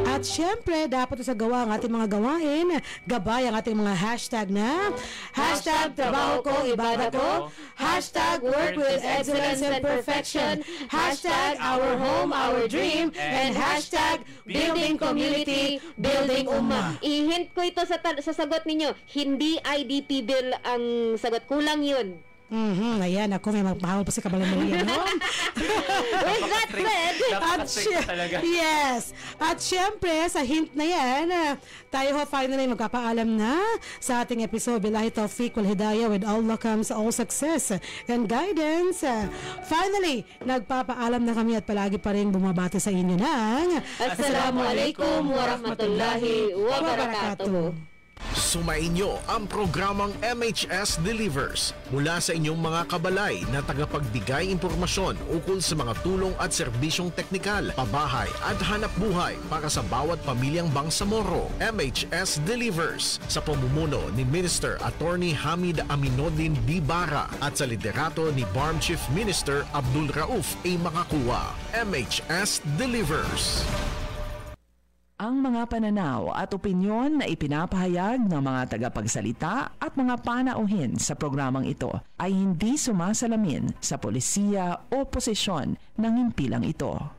At syempre, dapat isagawa ang ating mga gawain, gabay ang ating mga hashtag na #trabaho ko, ibada ko, #work with excellence and perfection, #our home, our dream, and #building community, building ummah. I-hint ko ito sa sagot ninyo. Hindi IDP bill ang sagot. Kulang yun. Ayan, ako may magpahawal pa si Kabalay na Ria. With that said, yes. At syempre, sa hint na yan, tayo ho finally magpapaalam na sa ating episode. Billahi tawfiq wal hidayah, with Allah comes all success and guidance. Finally, nagpapaalam na kami at palagi pa rin bumabati sa inyo ng Assalamualaikum warahmatullahi wabarakatuh. Sumainyo ang programang MHS Delivers mula sa inyong mga kabalay na tagapagbigay impormasyon ukol sa mga tulong at serbisyong teknikal, pabahay at hanap buhay para sa bawat pamilyang Bangsamoro. MHS Delivers sa pamumuno ni Minister Attorney Hamid Aminuddin B. Bara at sa liderato ni BARM Chief Minister Abdul Rauf A. Makakuwa. MHS Delivers. Ang mga pananaw at opinyon na ipinapahayag ng mga tagapagsalita at mga panauhin sa programang ito ay hindi sumasalamin sa polisiya o posisyon ng himpilang ito.